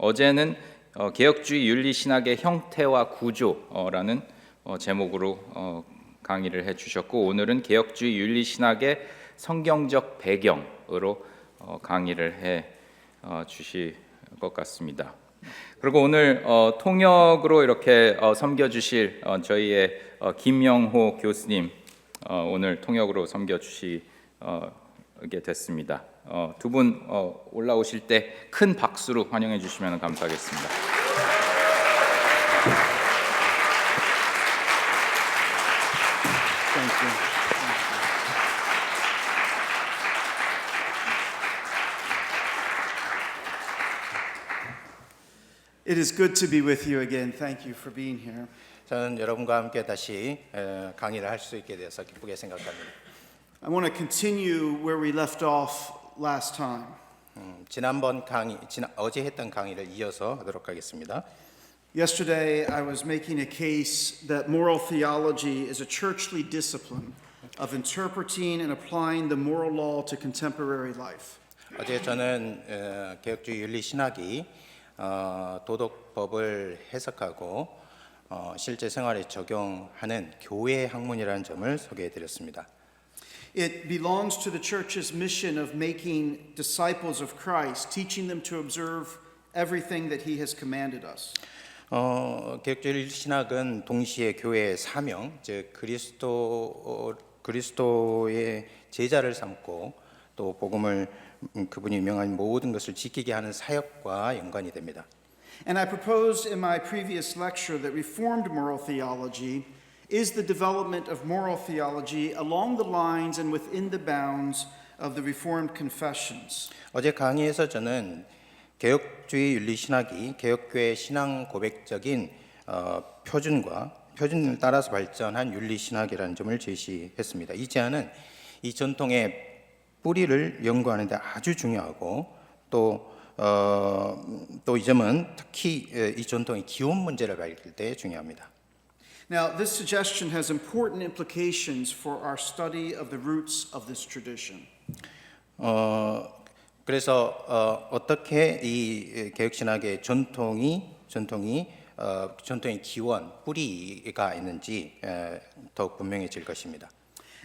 어제는 개혁주의 윤리신학의 형태와 구조라는 제목으로 강의를 해주셨고, 오늘은 개혁주의 윤리신학의 성경적 배경으로 강의를 해 주실 것 같습니다. 그리고 오늘 통역으로 이렇게 섬겨주실 저희의 김영호 교수님, 오늘 통역으로 섬겨주시게 됐습니다. 두 분 올라오실 때 큰 박수로 환영해 주시면 감사하겠습니다. It is good to be with you again. Thank you for being here. 저는 여러분과 함께 다시 강의를 할 수 있게 되어서 기쁘게 생각합니다. I want to continue where we left off last time. 어제 했던 강의를 이어서 하도록 하겠습니다. Yesterday, I was making a case that moral theology is a churchly discipline of interpreting and applying the moral law to contemporary life. 어제 저는 개혁주의 윤리 신학이 도덕법을 해석하고 실제 생활에 적용하는 교회의 학문이라는 점을 소개해 드렸습니다. It belongs to the church's mission of making disciples of Christ, teaching them to observe everything that he has commanded us. 개혁주의 신학은 동시에 교회의 사명, 즉 그리스도의 제자를 삼고 또 복음을 그분이 명한 모든 것을 지키게 하는 사역과 연관이 됩니다. And I proposed in my previous lecture that Reformed moral theology is the development of moral theology along the lines and within the bounds of the Reformed confessions. 어제 강의에서 저는 개혁주의 윤리 신학이 개혁교회 신앙 고백적인 표준을 따라서 발전한 윤리 신학이라는 점을 제시했습니다. 이 제안은 이 전통의 뿌리를 연구하는 데 아주 중요하고 또 이 점은 특히 이 전통의 기원 문제를 밝힐 때 중요합니다. Now, this suggestion has important implications for our study of the roots of this tradition. 그래서 어떻게 이 개혁신학의 전통의 기원, 뿌리가 있는지 더욱 분명해질 것입니다.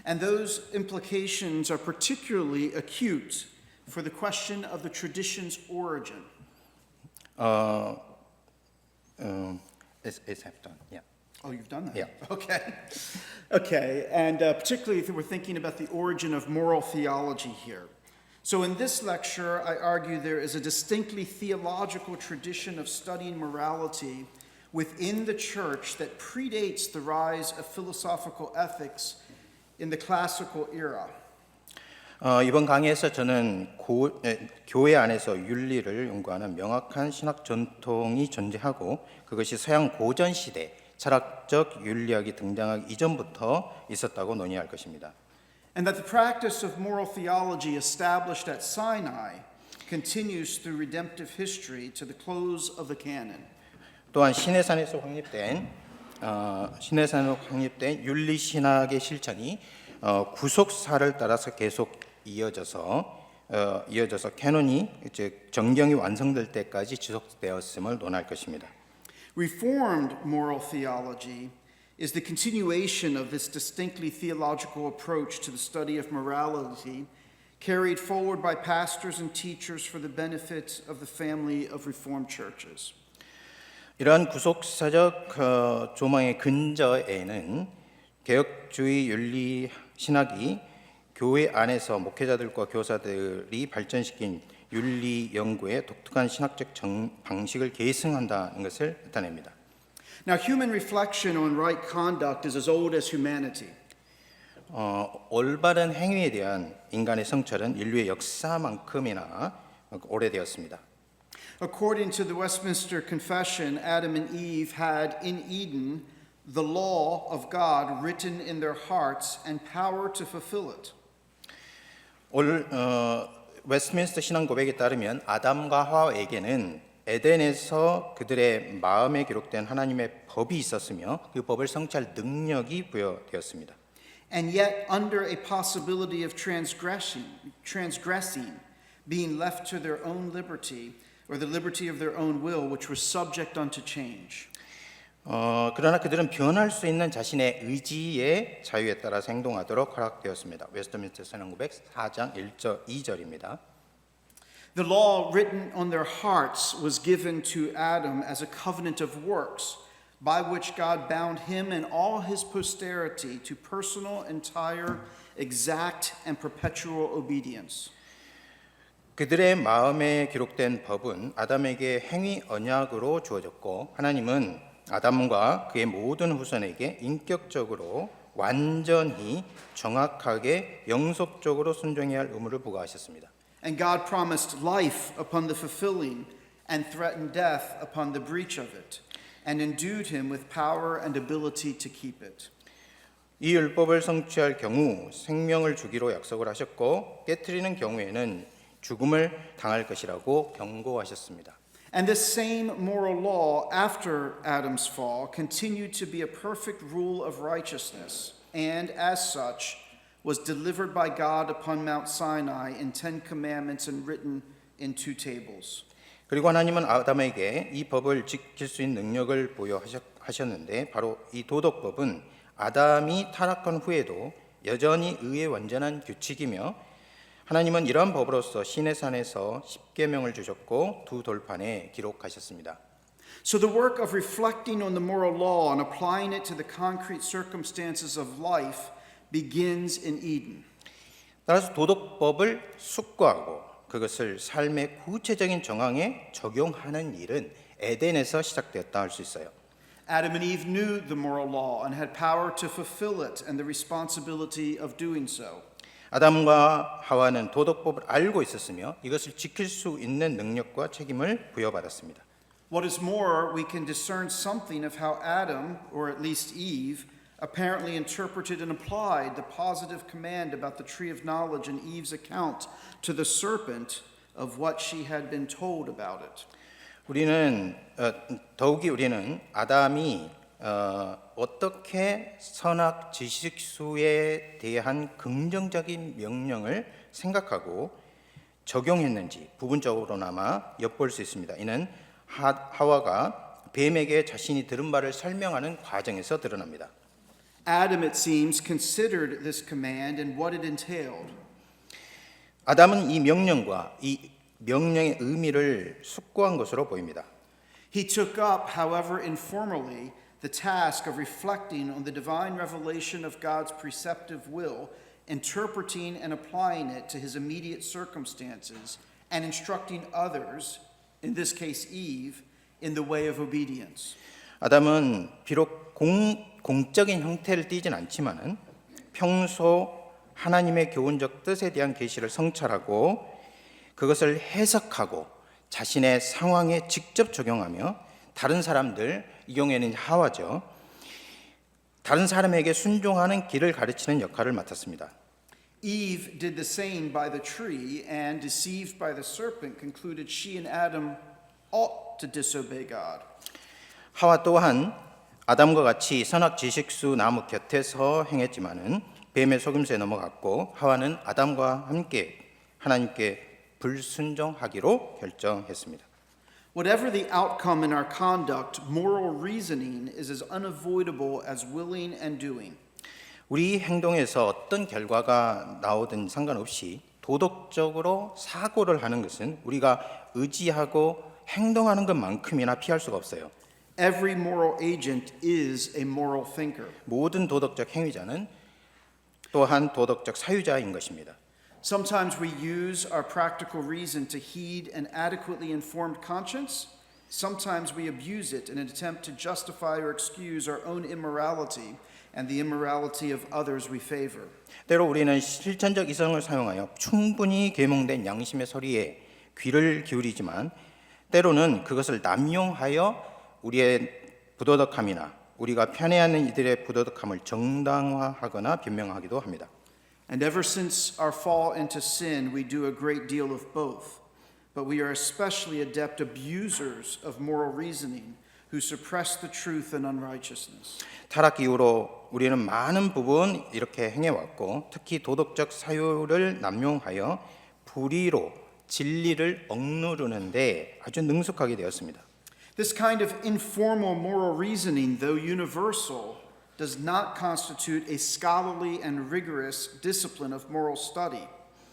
And those implications are particularly acute for the question of the tradition's origin. It's half done. Yeah. Oh, you've done that? Yeah. Okay, and particularly if we're thinking about the origin of moral theology here. So in this lecture, I argue there is a distinctly theological tradition of studying morality within the church that predates the rise of philosophical ethics in the classical era. 이번 강의에서 저는 교회 안에서 윤리를 연구하는 명확한 신학 전통이 존재하고 그것이 서양 고전 시대 철학적 윤리학이 등장하기 이전부터 있었다고 논의할 것입니다. And that the practice of moral theology established at Sinai continues through redemptive history to the close of the canon. 또한 시내산에서 확립된 윤리 신학의 실천이 구속사를 따라서 계속 이어져서 캐논이 즉 정경이 완성될 때까지 지속되었음을 논할 것입니다. Reformed moral theology is the continuation of this distinctly theological approach to the study of morality carried forward by pastors and teachers for the benefit of the family of Reformed churches. 이러한 구속사적 조망의 근저에는 개혁주의 윤리 신학이 교회 안에서 목회자들과 교사들이 발전시킨 윤리 연구의 독특한 신학적 방식을 계승한다는 것을 나타냅니다. Now, human reflection on right conduct is as old as humanity. 올바른 행위에 대한 인간의 성찰은 인류의 역사만큼이나 오래되었습니다. According to the Westminster Confession, Adam and Eve had in Eden the law of God written in their hearts and power to fulfill it. 웨스트민스터 신앙 고백에 따르면 아담과 하와에게는 에덴에서 그들의 마음에 기록된 하나님의 법이 있었으며 그 법을 성취할 능력이 부여되었습니다. And yet, under a possibility of transgressing, being left to their own liberty, or the liberty of their own will, which was subject unto change. 그러나 그들은 변할 수 있는 자신의 의지의 자유에 따라서 행동하도록 허락되었습니다. 웨스트민스터 선언고백 4장 1절 2절입니다. The law written on their hearts was given to Adam as a covenant of works, by which God bound him and all his posterity to personal, entire, exact, and perpetual obedience. 그들의 마음에 기록된 법은 아담에게 행위 언약으로 주어졌고 하나님은 아담과 그의 모든 후손에게 인격적으로 완전히 정확하게 영속적으로 순종해야 할 의무를 부과하셨습니다. And God promised life upon the fulfilling and threatened death upon the breach of it, and endued him with power and ability to keep it. 이 율법을 성취할 경우 생명을 주기로 약속을 하셨고 깨트리는 경우에는 죽음을 당할 것이라고 경고하셨습니다. And this same moral law after Adam's fall continued to be a perfect rule of righteousness, and as such was delivered by God upon Mount Sinai in 10 commandments and written in 2 tables. 그리고 하나님은 아담에게 이 법을 지킬 수 있는 능력을 부여하셨는데 바로 이 도덕법은 아담이 타락한 후에도 여전히 의의 완전한 규칙이며 하나님은 이러한 법으로서 시내산에서 십계명을 주셨고 2 돌판에 기록하셨습니다. So the work of reflecting on the moral law and applying it to the concrete circumstances of life begins in Eden. 따라서 도덕법을 숙고하고 그것을 삶의 구체적인 정황에 적용하는 일은 에덴에서 시작되었다 할 수 있어요. Adam and Eve knew the moral law and had power to fulfill it and the responsibility of doing so. 아담과 하와는 도덕법을 알고 있었으며 이것을 지킬 수 있는 능력과 책임을 부여받았습니다. What is more, we can discern something of how Adam, or at least Eve, apparently interpreted and applied the positive command about the tree of knowledge in Eve's account to the serpent of what she had been told about it. 더욱이 우리는 아담이 어떻게 선악 지식수에 대한 긍정적인 명령을 생각하고 적용했는지 부분적으로나마 엿볼 수 있습니다. 이는 하와가 뱀에게 자신이 들은 바를 설명하는 과정에서 드러납니다. Adam, it seems, considered this command and what it entailed. 아담은 이 명령과 이 명령의 의미를 숙고한 것으로 보입니다. He took up, however informally, the task of reflecting on the divine revelation of God's preceptive will, interpreting and applying it to his immediate circumstances, and instructing others, in this case Eve, in the way of obedience. 아담은 비록 공적인 형태를 띠진 않지만은 평소 하나님의 교훈적 뜻에 대한 계시를 성찰하고 그것을 해석하고 자신의 상황에 직접 적용하며 다른 사람들, 이 경우에는 하와죠. 다른 사람에게 순종하는 길을 가르치는 역할을 맡았습니다. Eve did the same by the tree and, deceived by the serpent, concluded she and Adam ought to disobey God. 하와 또한 아담과 같이 선악 지식수 나무 곁에서 행했지만은 뱀의 속임수에 넘어갔고 하와는 아담과 함께 하나님께 불순종하기로 결정했습니다. Whatever the outcome in our conduct, moral reasoning is as unavoidable as willing and doing. 우리 행동에서 어떤 결과가 나오든 상관없이 도덕적으로 사고를 하는 것은 우리가 의지하고 행동하는 것만큼이나 피할 수가 없어요. Every moral agent is a moral thinker. 모든 도덕적 행위자는 또한 도덕적 사유자인 것입니다. Sometimes we use our practical reason to heed an adequately informed conscience. Sometimes we abuse it in an attempt to justify or excuse our own immorality and the immorality of others we favor. 때로 우리는 실천적 이성을 사용하여 충분히 계몽된 양심의 소리에 귀를 기울이지만 때로는 그것을 남용하여 우리의 부도덕함이나 우리가 편애하는 이들의 부도덕함을 정당화하거나 변명하기도 합니다. And ever since our fall into sin, we do a great deal of both. But we are especially adept abusers of moral reasoning who suppress the truth in unrighteousness. 타락 이후로 우리는 많은 부분 이렇게 행해왔고 특히 도덕적 사유를 남용하여 불의로 진리를 억누르는데 아주 능숙하게 되었습니다. This kind of informal moral reasoning, though universal, does not constitute a scholarly and rigorous discipline of moral study,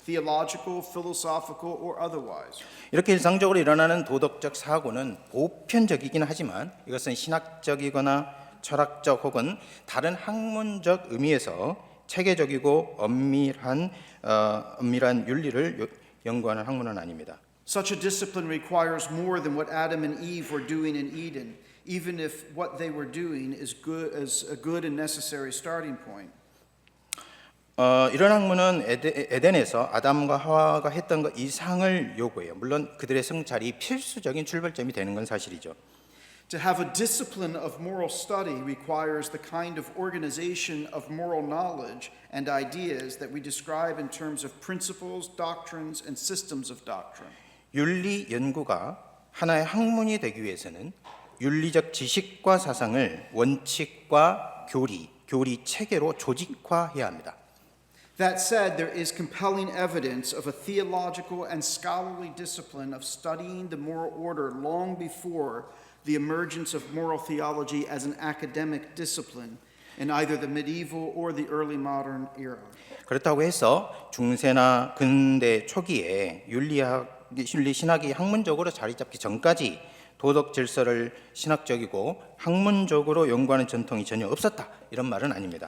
theological, philosophical, or otherwise. 이렇게 일상적으로 일어나는 도덕적 사고는 보편적이긴 하지만 이것은 신학적이거나 철학적 혹은 다른 학문적 의미에서 체계적이고 엄밀한 윤리를 연구하는 학문은 아닙니다. Such a discipline requires more than what Adam and Eve were doing in Eden, even if what they were doing is a good and necessary starting point. 이런 학문은 에덴에서 아담과 하와가 했던 것 이상을 요구해요. 물론 그들의 성찰이 필수적인 출발점이 되는 건 사실이죠. To have a discipline of moral study requires the kind of organization of moral knowledge and ideas that we describe in terms of principles, doctrines, and systems of doctrine. 윤리 연구가 하나의 학문이 되기 위해서는 윤리적 지식과 사상을 원칙과 교리 체계로 조직화해야 합니다. That said, there is compelling evidence of a theological and scholarly discipline of studying the moral order long before the emergence of moral theology as an academic discipline in either the medieval or the early modern era. 그렇다고 해서 중세나 근대 초기에 윤리 신학이 학문적으로 자리 잡기 전까지 도덕 질서를 신학적이고 학문적으로 연구하는 전통이 전혀 없었다 이런 말은 아닙니다.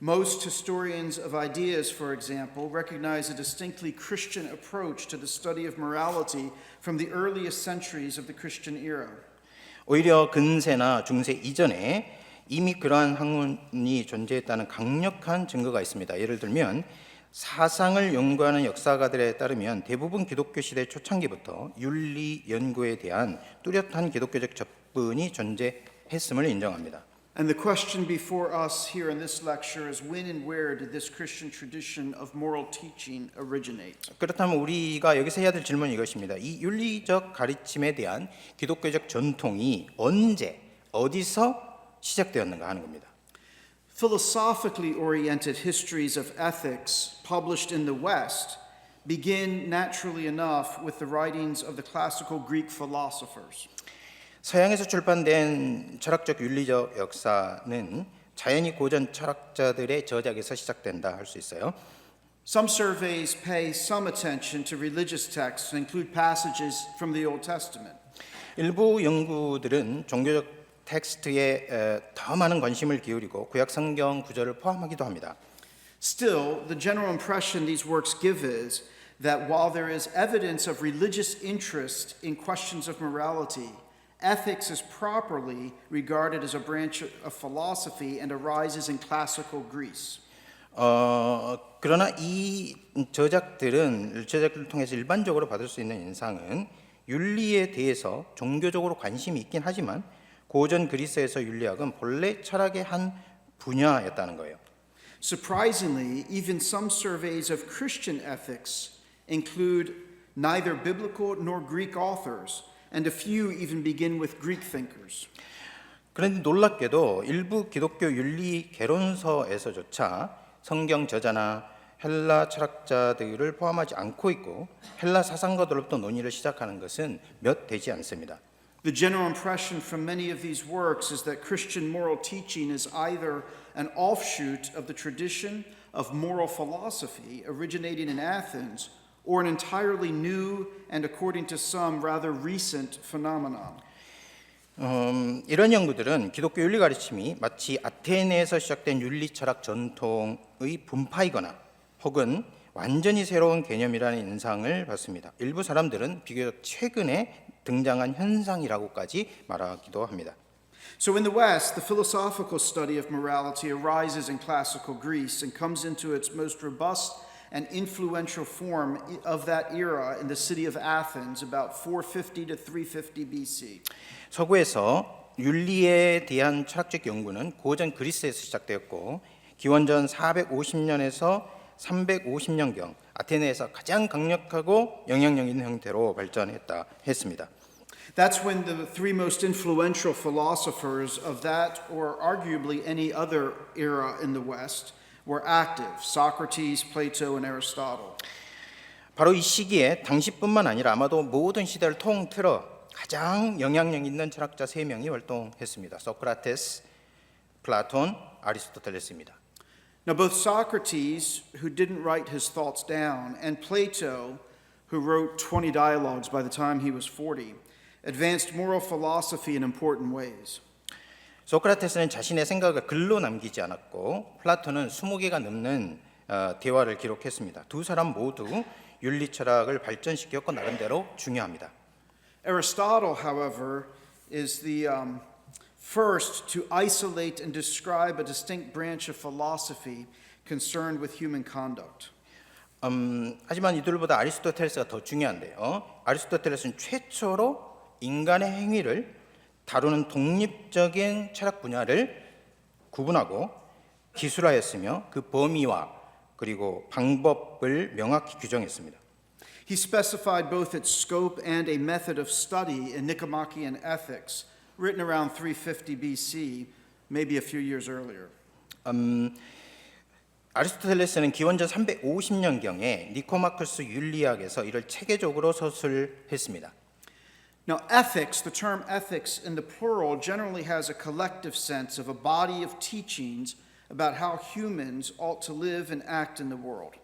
Most historians of ideas, for example, recognize a distinctly Christian approach to the study of morality from the earliest centuries of the Christian era. 오히려 근세나 중세 이전에 이미 그러한 학문이 존재했다는 강력한 증거가 있습니다. 예를 들면 사상을 연구하는 역사가들에 따르면 대부분 기독교 시대 초창기부터 윤리 연구에 대한 뚜렷한 기독교적 접근이 존재했음을 인정합니다. And the question before us here in this lecture is when and where did this Christian tradition of moral teaching originate? 그렇다면 우리가 여기서 해야 될 질문은 이것입니다. 이 윤리적 가르침에 대한 기독교적 전통이 언제, 어디서 시작되었는가 하는 겁니다. Philosophically oriented histories of ethics published in the West begin naturally enough with the writings of the classical Greek philosophers. 서양에서 출판된 철학적 윤리적 역사는 자연히 고전 철학자들의 저작에서 시작된다 할 수 있어요. Some surveys pay some attention to religious texts and include passages from the Old Testament. 일부 연구들은 종교적 텍스트에 더 많은 관심을 기울이고 구약 성경 구절을 포함하기도 합니다. Still, the general impression these works give is that while there is evidence of religious interest in questions of morality, ethics is properly regarded as a branch of philosophy and arises in classical Greece. 그러나 이 저작들을 통해서 일반적으로 받을 수 있는 인상은 윤리에 대해서 종교적으로 관심이 있긴 하지만 고전 그리스에서 윤리학은 본래 철학의 한 분야였다는 거예요. Surprisingly, even some surveys of Christian ethics include neither biblical nor Greek authors, and a few even begin with Greek thinkers. 그런데 놀랍게도 일부 기독교 윤리 개론서에서조차 성경 저자나 헬라 철학자들을 포함하지 않고 있고 헬라 사상가들로부터 논의를 시작하는 것은 몇 되지 않습니다. The general impression from many of these works is that Christian moral teaching is either an offshoot of the tradition of moral philosophy originating in Athens or an entirely new and, according to some, rather recent phenomenon. 이런 연구들은 기독교 윤리 가르침이 마치 아테네에서 시작된 윤리 철학 전통의 분파이거나 혹은 완전히 새로운 개념이라는 인상을 받습니다. 일부 사람들은 비교적 최근에 등장한 현상이라고까지 말하기도 합니다. So in the West, the philosophical study of morality arises in classical Greece and comes into its most robust and influential form of that era in the city of Athens about 450 to 350 BC. 서구에서 윤리에 대한 철학적 연구는 고전 그리스에서 시작되었고 기원전 450년에서 350년경 아테네에서 가장 강력하고 영향력 있는 형태로 발전했다 했습니다. That's when the three most influential philosophers of that or arguably any other era in the West were active: Socrates, Plato, and Aristotle. 바로 이 시기에 당시뿐만 아니라 아마도 모든 시대를 통틀어 가장 영향력 있는 철학자 세 명이 활동했습니다. 소크라테스, 플라톤, 아리스토텔레스입니다. Now, both Socrates, who didn't write his thoughts down, and Plato, who wrote 20 dialogues by the time he was 40, advanced moral philosophy in important ways. 소크라테스는 자신의 생각을 글로 남기지 않았고 플라톤은 20개가 넘는 대화를 기록했습니다. 두 사람 모두 윤리 철학을 발전시켰고 나름대로 중요합니다. Aristotle, however, is the first to isolate and describe a distinct branch of philosophy concerned with human conduct. 하지만 이들보다 아리스토텔레스가 더 중요한데요. 아리스토텔레스는 최초로 인간의 행위를 다루는 독립적인 철학 분야를 구분하고 기술화했으며 그 범위와 그리고 방법을 명확히 규정했습니다. He specified both its scope and a method of study in Nicomachean Ethics, written around 350 BC, maybe a few years earlier. 아리스토텔레스는 기원전 350년경에 니코마코스 윤리학에서 이를 체계적으로 서술했습니다. Now, ethics, the term ethics in the plural, generally has a collective sense of a body of teachings about how humans ought to live and act in the world.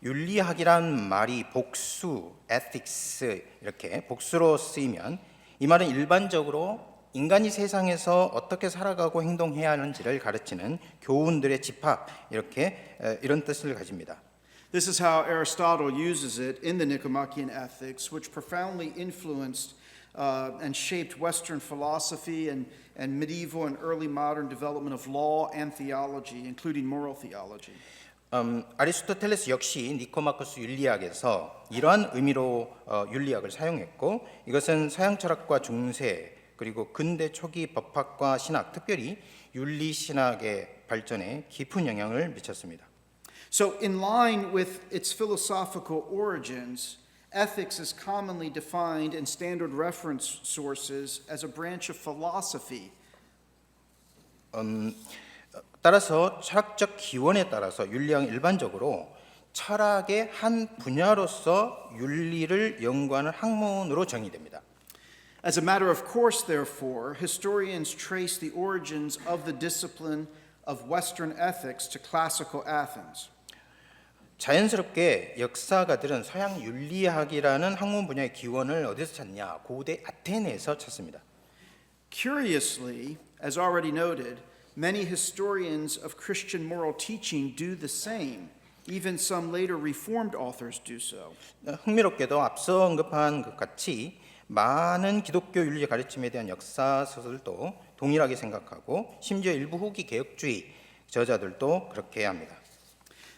윤리학이란 말이 복수, ethics 이렇게 복수로 쓰이면 이 말은 일반적으로 인간이 세상에서 어떻게 살아가고 행동해야 하는지를 가르치는 교훈들의 집합 이런 뜻을 가집니다. This is how Aristotle uses it in the Nicomachean Ethics, which profoundly influenced and shaped Western philosophy and medieval and early modern development of law and theology, including moral theology. 아리스토텔레스 역시 니코마코스 윤리학에서 이러한 의미로 윤리학을 사용했고 이것은 서양 철학과 중세 그리고 근대 초기 법학과 신학, 특별히 윤리 신학의 발전에 깊은 영향을 미쳤습니다. So, in line with its philosophical origins, ethics is commonly defined in standard reference sources as a branch of philosophy. 따라서 철학적 기원에 따라서 윤리학은 일반적으로 철학의 한 분야로서 윤리를 연구하는 학문으로 정의됩니다. As a matter of course, therefore, historians trace the origins of the discipline of Western ethics to classical Athens. 자연스럽게 역사가들은 서양 윤리학이라는 학문 분야의 기원을 어디서 찾냐? 고대 아테네에서 찾습니다. Curiously, as already noted, many historians of Christian moral teaching do the same. Even some later Reformed authors do so. 흥미롭게도 앞서 언급한 것 같이 많은 기독교 윤리 가르침에 대한 역사 서술도 동일하게 생각하고 심지어 일부 후기 개혁주의 저자들도 그렇게 합니다.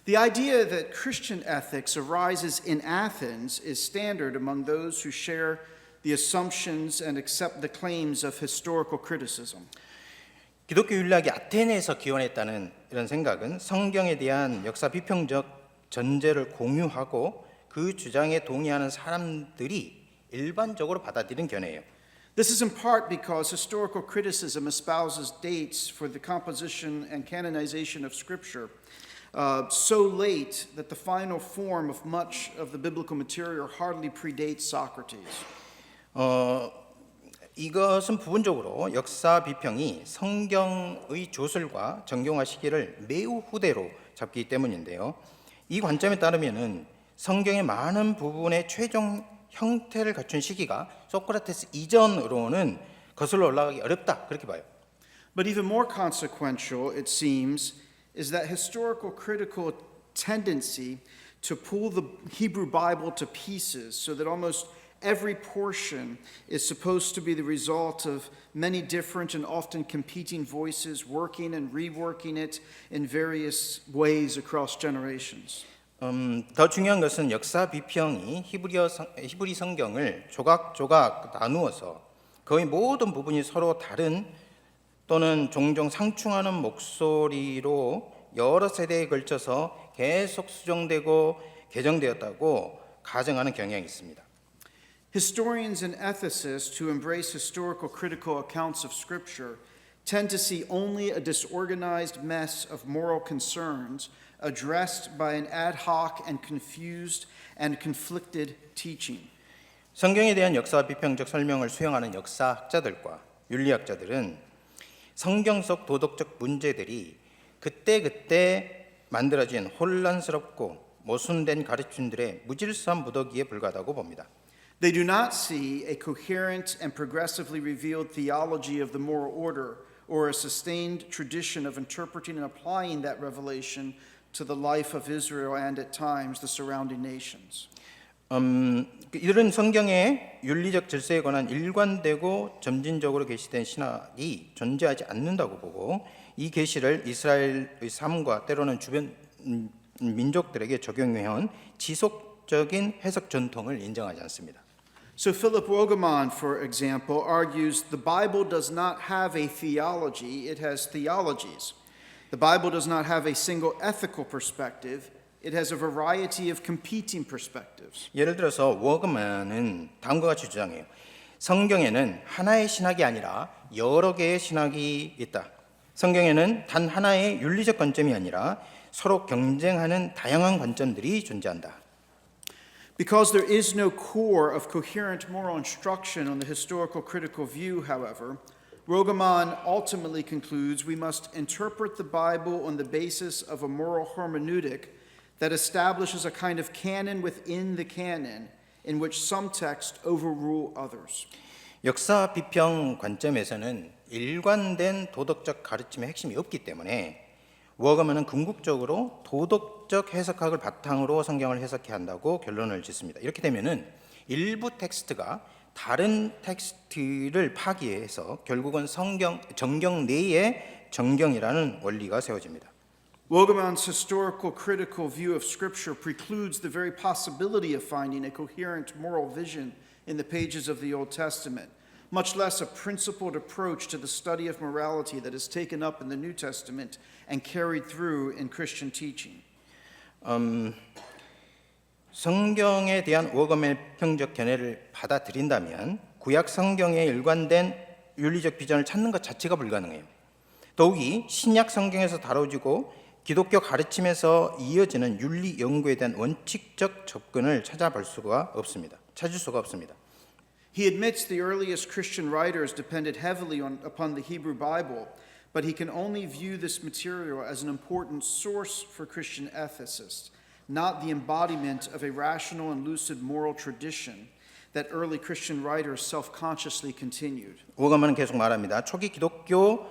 The idea that Christian ethics arises in Athens is standard among those who share the assumptions and accept the claims of historical criticism. 기독교 윤리학이 아테네에서 기원했다는 이런 생각은 성경에 대한 역사 비평적 전제를 공유하고 그 주장에 동의하는 사람들이 일반적으로 받아들이는 견해예요. This is in part because historical criticism espouses dates for the composition and canonization of Scripture so late that the final form of much of the biblical material hardly predates Socrates. 이것은 부분적으로 역사 비평이 성경의 조술과 정경화 시기를 매우 후대로 잡기 때문인데요. 이 관점에 따르면은 성경의 많은 부분의 최종 형태를 갖춘 시기가 소크라테스 이전으로는 거슬러 올라가기 어렵다 그렇게 봐요. But even more consequential, it seems, is that historical critical tendency to pull the Hebrew Bible to pieces so that almost every portion is supposed to be the result of many different and often competing voices working and reworking it in various ways across generations. 더 중요한 것은 역사 비평이 히브리 성경을 조각조각 나누어서 거의 모든 부분이 서로 다른 또는 종종 상충하는 목소리로 여러 세대에 걸쳐서 계속 수정되고 개정되었다고 가정하는 경향이 있습니다. Historians and ethicists who embrace historical critical accounts of Scripture tend to see only a disorganized mess of moral concerns addressed by an ad hoc and confused and conflicted teaching. 성경에 대한 역사 비평적 설명을 수용하는 역사학자들과 윤리학자들은 성경 속 도덕적 문제들이 그때그때 만들어진 혼란스럽고 모순된 가르침들의 무질서한 무더기에 불과하다고 봅니다. They do not see a coherent and progressively revealed theology of the moral order or a sustained tradition of interpreting and applying that revelation to the life of Israel and at times the surrounding nations. 이들은 성경의 윤리적 질서에 관한 일관되고 점진적으로 계시된 신학이 존재하지 않는다고 보고 이 계시를 이스라엘의 삶과 때로는 주변 민족들에게 적용해온 지속적인 해석 전통을 인정하지 않습니다. So Philip Rogamon, for example, argues the Bible does not have a theology, it has theologies. The Bible does not have a single ethical perspective, it has a variety of competing perspectives. 예를 들어서 워그만은 다음과 같이 주장해요. 성경에는 하나의 신학이 아니라 여러 개의 신학이 있다. 성경에는 단 하나의 윤리적 관점이 아니라 서로 경쟁하는 다양한 관점들이 존재한다. Because there is no core of coherent moral instruction on the historical critical view, however, Rogamon ultimately concludes we must interpret the Bible on the basis of a moral hermeneutic that establishes a kind of canon within the canon in which some texts overrule others. 역사 비평 관점에서는 일관된 도덕적 가르침의 핵심이 없기 때문에 워거먼은 궁극적으로 도덕적 해석학을 바탕으로 성경을 해석해야 한다고 결론을 짓습니다. 이렇게 되면은 일부 텍스트가 다른 텍스트를 파기해서 결국은 정경 내의 정경이라는 원리가 세워집니다. Wogamon's historical critical view of Scripture precludes the very possibility of finding a coherent moral vision in the pages of the Old Testament, much less a principled approach to the study of morality that is taken up in the New Testament and carried through in Christian teaching. 성경에 대한 워거맨의 평적 견해를 받아들인다면 구약 성경의 일관된 윤리적 비전을 찾는 것 자체가 불가능해요. 더욱이 신약 성경에서 다뤄지고 기독교 가르침에서 이어지는 윤리 연구에 대한 원칙적 접근을 찾을 수가 없습니다. He admits the earliest Christian writers depended heavily upon the Hebrew Bible, but he can only view this material as an important source for Christian ethicists, not the embodiment of a rational and lucid moral tradition that early Christian writers self-consciously continued. 워거먼은 계속 말합니다. 초기 기독교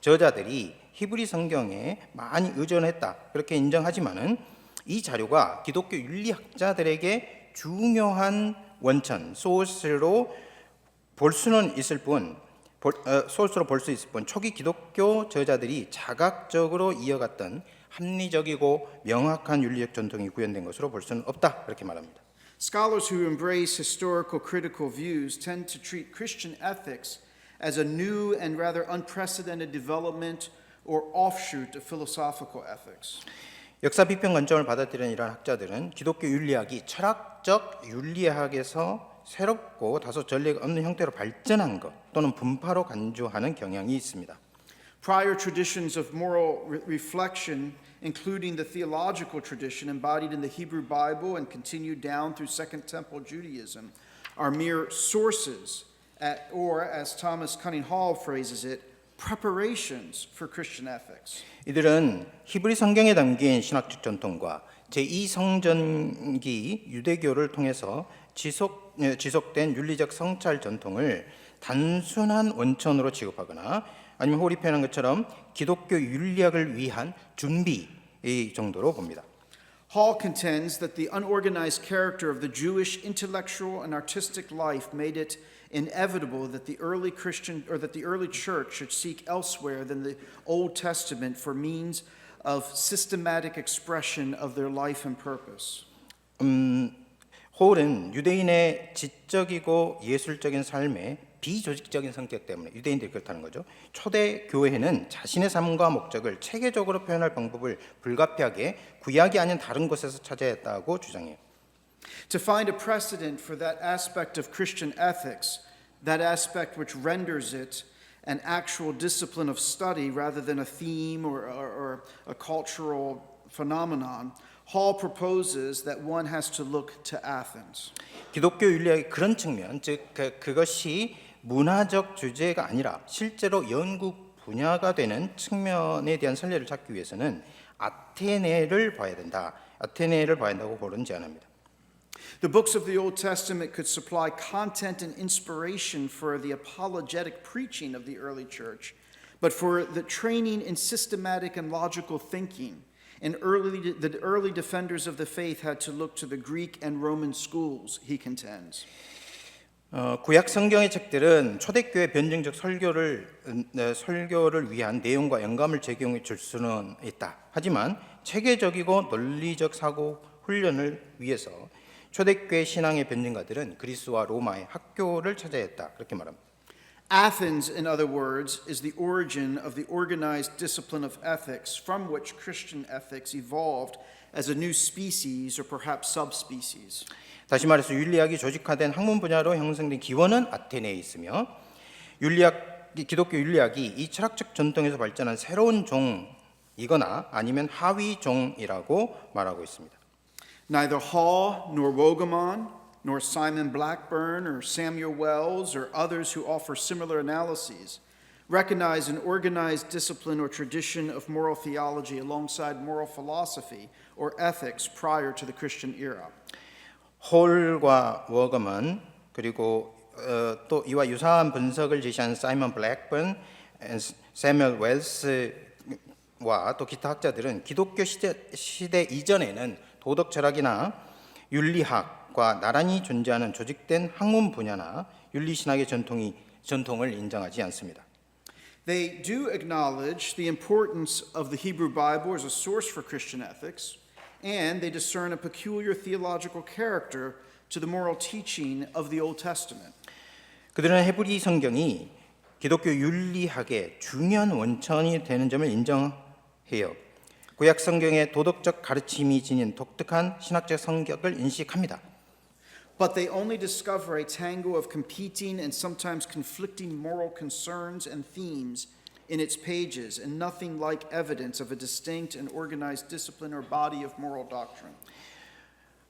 저자들이 히브리 성경에 많이 의존했다. 그렇게 인정하지만은 이 자료가 기독교 윤리학자들에게 중요한 원천, 소스로 볼 수는 있을 뿐, 소스로 볼 수 있을 뿐, 초기 기독교 저자들이 자각적으로 이어갔던 합리적이고 명확한 윤리적 전통이 구현된 것으로 볼 수는 없다. 그렇게 말합니다. Scholars who embrace historical critical views tend to treat Christian ethics as a new and rather unprecedented development or offshoot of philosophical ethics. 역사 비평 관점을 받아들이는 이러한 학자들은 기독교 윤리학이 철학적 윤리학에서 새롭고 다소 전례가 없는 형태로 발전한 것 또는 분파로 간주하는 경향이 있습니다. Prior traditions of moral reflection, including the theological tradition embodied in the Hebrew Bible and continued down through Second Temple Judaism, are mere sources, or as Thomas Cunningham Hall phrases it, preparations for Christian ethics. 이들은 히브리 성경에 담긴 신학적 전통과 제2성전기 유대교를 통해서 지속된 윤리적 성찰 전통을 단순한 원천으로 취급하거나 아니면 홀이 표현한 것처럼 기독교 윤리학을 위한 준비 정도로 봅니다. Hall contends that the unorganized character of the Jewish intellectual and artistic life made it inevitable that the early Christian or that the early church should seek elsewhere than the Old Testament for means of systematic expression of their life and purpose. 홀은 유대인의 지적이고 예술적인 삶의 비조직적인 성격 때문에 유대인들이 그렇다는 거죠. 초대 교회는 자신의 삶과 목적을 체계적으로 표현할 방법을 불가피하게 구약이 아닌 다른 곳에서 찾아야 했다고 주장해요. To find a precedent for that aspect of Christian ethics, that aspect which renders it an actual discipline of study rather than a theme or a cultural phenomenon, Hall proposes that one has to look to Athens. 기독교 윤리학의 그런 측면, 즉 그것이 문화적 주제가 아니라 실제로 연구 분야가 되는 측면에 대한 선례를 찾기 위해서는 아테네를 봐야 된다. 아테네를 봐야 한다고 홀은 제안합니다. The books of the Old Testament could supply content and inspiration for the apologetic preaching of the early church, but for the training in systematic and logical thinking, the early defenders of the faith had to look to the Greek and Roman schools, he contends. 구약 성경의 책들은 초대교회 변증적 설교를 위한 내용과 영감을 제공해 줄 수는 있다. 하지만 체계적이고 논리적 사고 훈련을 위해서 초대교회 신앙의 변증가들은 그리스와 로마의 학교를 찾아야 했다. 그렇게 말합니다. Athens, in other words, is the origin of the organized discipline of ethics from which Christian ethics evolved as a new species or perhaps subspecies. 다시 말해서 윤리학이 조직화된 학문 분야로 형성된 기원은 아테네에 있으며 기독교 윤리학이 이 철학적 전통에서 발전한 새로운 종이거나 아니면 하위 종이라고 말하고 있습니다. Neither Hall nor Wogamon nor Simon Blackburn or Samuel Wells or others who offer similar analyses recognize an organized discipline or tradition of moral theology alongside moral philosophy or ethics prior to the Christian era. 홀과 워거먼 그리고 또 이와 유사한 분석을 제시한 사이먼 블랙번, 세뮤얼 웰스와 또 기타 학자들은 기독교 시대 이전에는 도덕 철학이나 윤리학과 나란히 존재하는 조직된 학문 분야나 윤리신학의 전통을 인정하지 않습니다. They do acknowledge the importance of the Hebrew Bible as a source for Christian ethics, and they discern a peculiar theological character to the moral teaching of the Old Testament. 그들은 헤브리 성경이 기독교 윤리학의 중요한 원천이 되는 점을 인정해요. 구약 성경의 도덕적 가르침이 지닌 독특한 신학적 성격을 인식합니다. But they only discover a tangle of competing and sometimes conflicting moral concerns and themes in its pages, and nothing like evidence of a distinct and organized discipline or body of moral doctrine.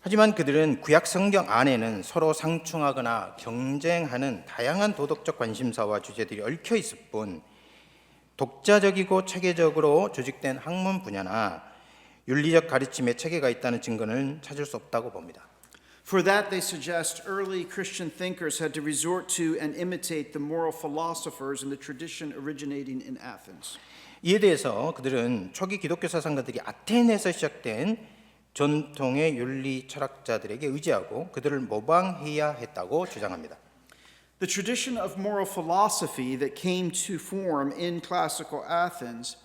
하지만 그들은 구약 성경 안에는 서로 상충하거나 경쟁하는 다양한 도덕적 관심사와 주제들이 얽혀 있을 뿐 독자적이고 체계적으로 조직된 학문 분야나 윤리적 가르침의 체계가 있다는 증거는 찾을 수 없다고 봅니다. For that, they suggest early Christian thinkers had to resort to and imitate the moral philosophers in the tradition originating in Athens. 이에 대해서 그들은 초기 기독교 사상가들이 아테네에서 시작된 전통의 윤리 철학자들에게 의지하고 그들을 모방해야 했다고 주장합니다. The tradition of moral philosophy that came to form in classical Athens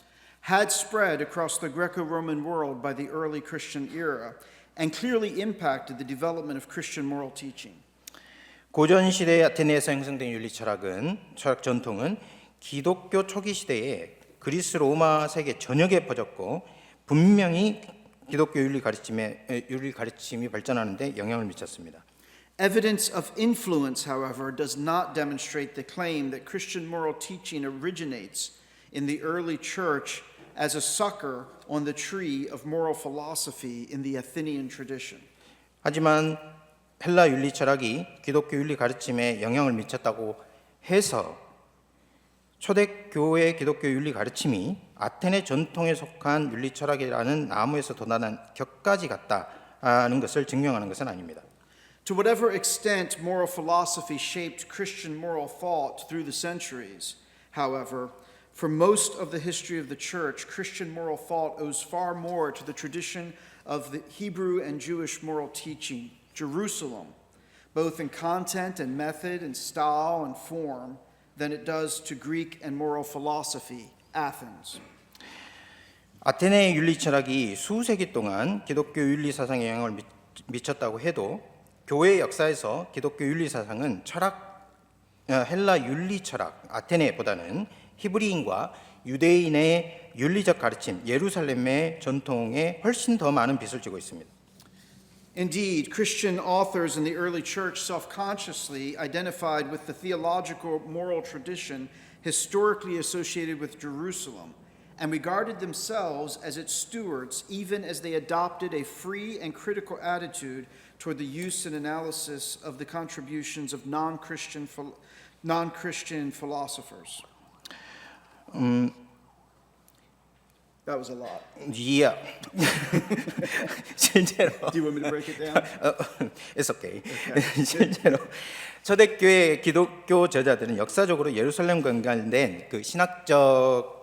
had spread across the Greco-Roman world by the early Christian era and clearly impacted the development of Christian moral teaching. 고전 시대의 아테네에서 형성된 윤리 철학 전통은 기독교 초기 시대에 그리스 로마 세계 전역에 퍼졌고 분명히 기독교 윤리 가르침이 발전하는 데 영향을 미쳤습니다. Evidence of influence, however, does not demonstrate the claim that Christian moral teaching originates in the early church as a sucker on the tree of moral philosophy in the Athenian tradition. 하지만 헬라 윤리 철학이 기독교 윤리 가르침에 영향을 미쳤다고 해서 초대교회 기독교 윤리 가르침이 아테네 전통에 속한 윤리 철학이라는 나무에서 돋아난 격까지 같다는 것을 증명하는 것은 아닙니다. To whatever extent moral philosophy shaped Christian moral thought through the centuries, however, for most of the history of the church, Christian moral thought owes far more to the tradition of the Hebrew and Jewish moral teaching, Jerusalem, both in content and method and style and form, than it does to Greek and moral philosophy, Athens. 아테네의 윤리 철학이 수세기 동안 기독교 윤리 사상에 영향을 미쳤다고 해도 교회 역사에서 기독교 윤리 사상은 헬라 윤리 철학 아테네보다는 히브리인과 유대인의 윤리적 가르침 예루살렘의 전통에 훨씬 더 많은 빚을 지고 있습니다. Indeed, Christian authors in the early church self-consciously identified with the theological moral tradition historically associated with Jerusalem and regarded themselves as its stewards even as they adopted a free and critical attitude toward the use and analysis of the contributions of non-Christian philosophers. That was a lot. Yeah. 실제로 Do you want me to break it down? It's okay. 실제로 초대교회 기독교 저자들은 역사적으로 예루살렘과 연관된 그 신학적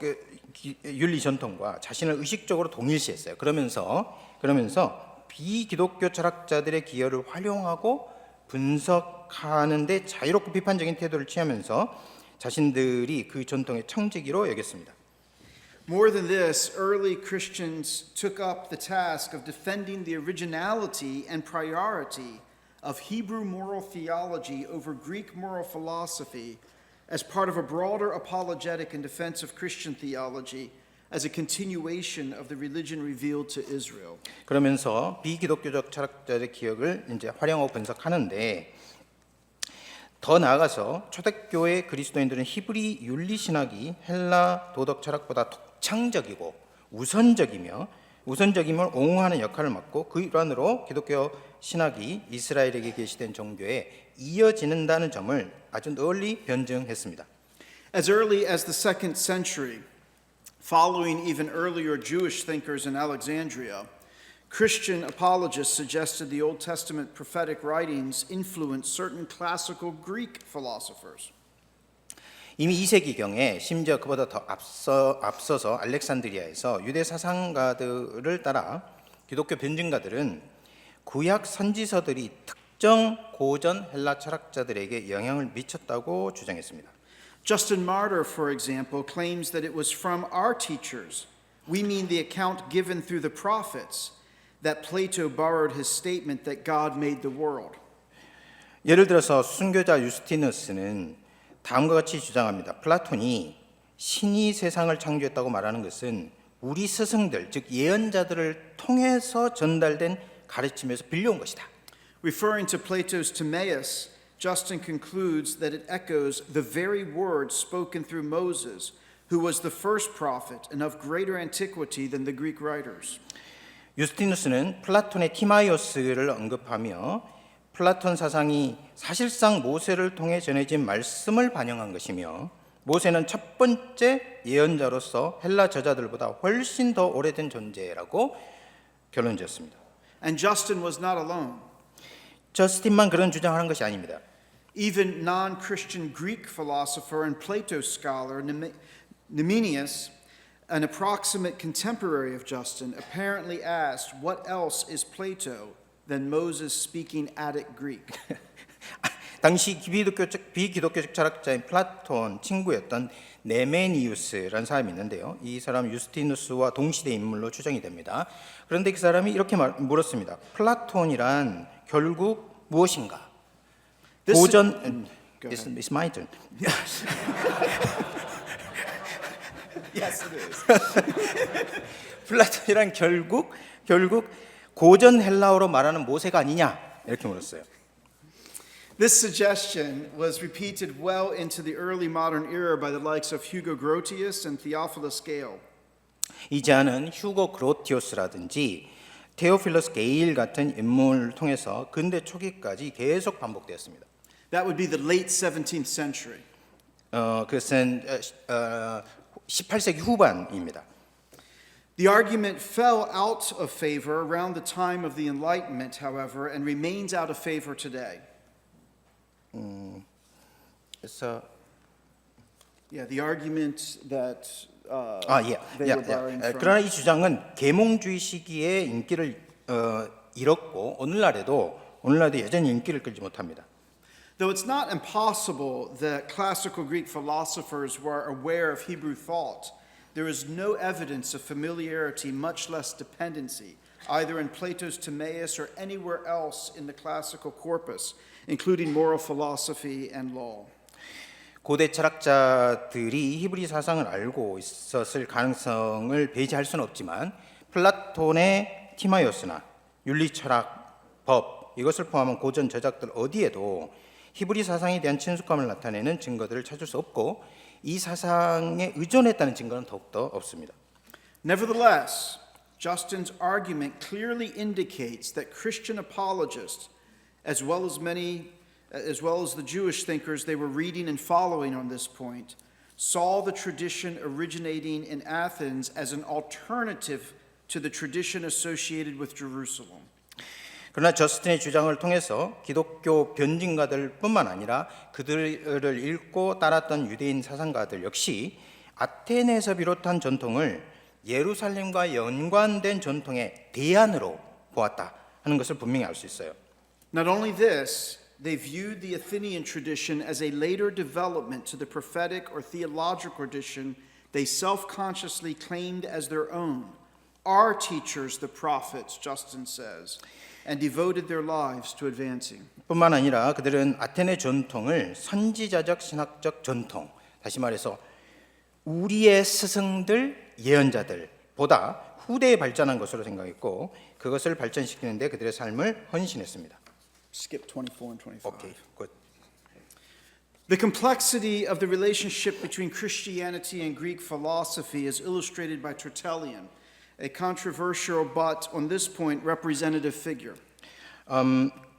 윤리 전통과 자신을 의식적으로 동일시했어요. 그러면서 비기독교 철학자들의 기여를 활용하고 분석하는데 자유롭고 비판적인 태도를 취하면서 자신들이 그 전통의 청지기로 여겼습니다. More than this, early Christians took up the task of defending the originality and priority of Hebrew moral theology over Greek moral philosophy as part of a broader apologetic and defense of Christian theology as a continuation of the religion revealed to Israel. 그러면서 비기독교적 철학자의 기억을 이제 활용하고 분석하는데 더 나아가서 초대교회 그리스도인들은 히브리 윤리 신학이 헬라 도덕 철학보다 독창적이고 우선적임을 옹호하는 역할을 맡고 그 일환으로 기독교 신학이 이스라엘에게 계시된 종교에 이어지는다는 점을 아주 널리 변증했습니다. As early as the 2nd century, following even earlier Jewish thinkers in Alexandria, Christian apologists suggested the Old Testament prophetic writings influenced certain classical Greek philosophers. 이미 2세기경에 심지어 그보다 더 앞서서 알렉산드리아에서 유대 사상가들을 따라 기독교 변증가들은 구약 선지서들이 특정 고전 헬라 철학자들에게 영향을 미쳤다고 주장했습니다. Justin Martyr, for example, claims that it was from our teachers, we mean the account given through the prophets, that Plato borrowed his statement that God made the world. 예를 들어서 순교자 유스티누스는 다음과 같이 주장합니다. 플라톤이 신이 세상을 창조했다고 말하는 것은 우리 스승들, 즉 예언자들을 통해서 전달된 가르침에서 빌려온 것이다. Referring to Plato's Timaeus, Justin concludes that it echoes the very words spoken through Moses, who was the first prophet and of greater antiquity than the Greek writers. 유스티누스는 플라톤의 티마이오스를 언급하며 플라톤 사상이 사실상 모세를 통해 전해진 말씀을 반영한 것이며 모세는 첫 번째 예언자로서 헬라 저자들보다 훨씬 더 오래된 존재라고 결론지었습니다. And Justin was not alone. 저스틴만 그런 주장하는 것이 아닙니다. Even non-Christian Greek philosopher and Plato scholar Numenius, an approximate contemporary of Justin, apparently asked, "What else is Plato than Moses speaking Attic Greek?" 당시 비기독교적 철학자인 플라톤 친구였던 네메니우스라는 사람이 있는데요. 이 사람은 유스티누스와 동시대 인물로 추정이 됩니다. 그런데 그 사람이 이렇게 물었습니다. 플라톤이란 결국 무엇인가? 고전 It's my turn. Yes, it is. 플라톤이란 결국 고전 헬라어로 말하는 모세가 아니냐? 이렇게 물었어요. This suggestion was repeated well into the early modern era by the likes of Hugo Grotius and Theophilus Gale. 이 제안은 휴고 그로티오스라든지 테오필러스 게일 같은 인물을 통해서 근대 초기까지 계속 반복되었습니다. That would be the late 17th century. 그것은 18세기 후반입니다. The argument fell out of favor around the time of the Enlightenment, however, and remains out of favor today. 그래서 The argument that they were borrowing from. 그러나 이 주장은 계몽주의 시기에 인기를 잃었고 오늘날에도 여전히 인기를 끌지 못합니다. Though it's not impossible that classical Greek philosophers were aware of Hebrew thought, there is no evidence of familiarity, much less dependency, either in Plato's Timaeus or anywhere else in the classical corpus, including moral philosophy and law. 고대 철학자들이 히브리 사상을 알고 있었을 가능성을 배제할 수는 없지만 플라톤의 티마이오스나 윤리 철학 법 이것을 포함한 고전 저작들 어디에도 히브리 사상에 대한 친숙감을 나타내는 증거들을 찾을 수 없고 이 사상에 의존했다는 증거는 더욱더 없습니다. Nevertheless, Justin's argument clearly indicates that Christian apologists, as well as the Jewish thinkers they were reading and following on this point, saw the tradition originating in Athens as an alternative to the tradition associated with Jerusalem. 그러나 저스틴의 주장을 통해서 기독교 변증가들뿐만 아니라 그들을 읽고 따랐던 유대인 사상가들 역시 아테네에서 비롯한 전통을 예루살렘과 연관된 전통의 대안으로 보았다 하는 것을 분명히 알 수 있어요. Not only this, they viewed the Athenian tradition as a later development to the prophetic or theological tradition they self-consciously claimed as their own. Our teachers, the prophets, Justin says, and devoted their lives to advancing. 뿐만 아니라 그들은 아테네 전통을 선지자적 신학적 전통, 다시 말해서 우리의 스승들, 예언자들보다 후대에 발전한 것으로 생각했고 그것을 발전시키는 데 그들의 삶을 헌신했습니다. Skip 24 and 25. 오케이, 굿. The complexity of the relationship between Christianity and Greek philosophy is illustrated by Tertullian, a controversial but, on this point, representative figure.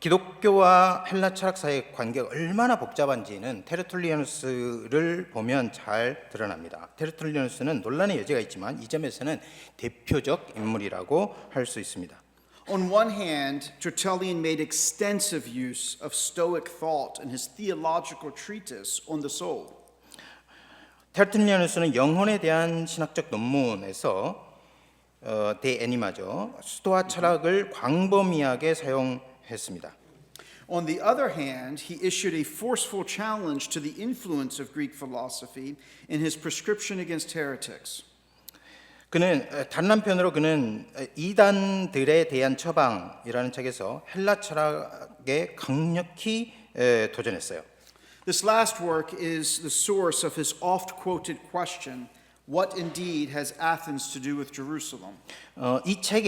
기독교와 헬라 철학 사이의 관계가 얼마나 복잡한지는 테르툴리아누스를 보면 잘 드러납니다. 테르툴리아누스는 논란의 여지가 있지만 이 점에서는 대표적 인물이라고 할 수 있습니다. On one hand, Tertullian made extensive use of Stoic thought in his theological treatise on the soul. 테르툴리아누스는 영혼에 대한 신학적 논문에서 데 애니마죠. 스토아 철학을 광범위하게 사용했습니다. On the other hand, he issued a forceful challenge to the influence of Greek philosophy in his prescription against heretics. 그는 다른 한편으로 그는 이단들에 대한 처방이라는 책에서 헬라 철학에 강력히 도전했어요. This last work is the source of his oft-quoted question, what indeed has Athens to do with Jerusalem? 이 책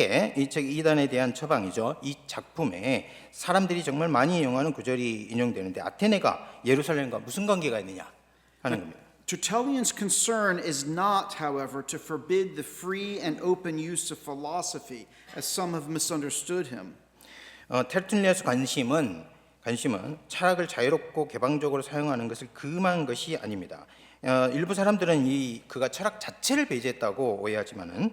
이단에 대한 처방이죠. 이 작품에 사람들이 정말 많이 인용하는 구절이 인용되는데 아테네가 예루살렘과 무슨 관계가 있느냐 하는 겁니다. Tertullian's concern is not, however, to forbid the free and open use of philosophy, as some have misunderstood him. 테르툴리아누스 관심은 철학을 자유롭고 개방적으로 사용하는 것을 금한 것이 아닙니다. 일부 사람들은 그가 철학 자체를 배제했다고 오해하지만은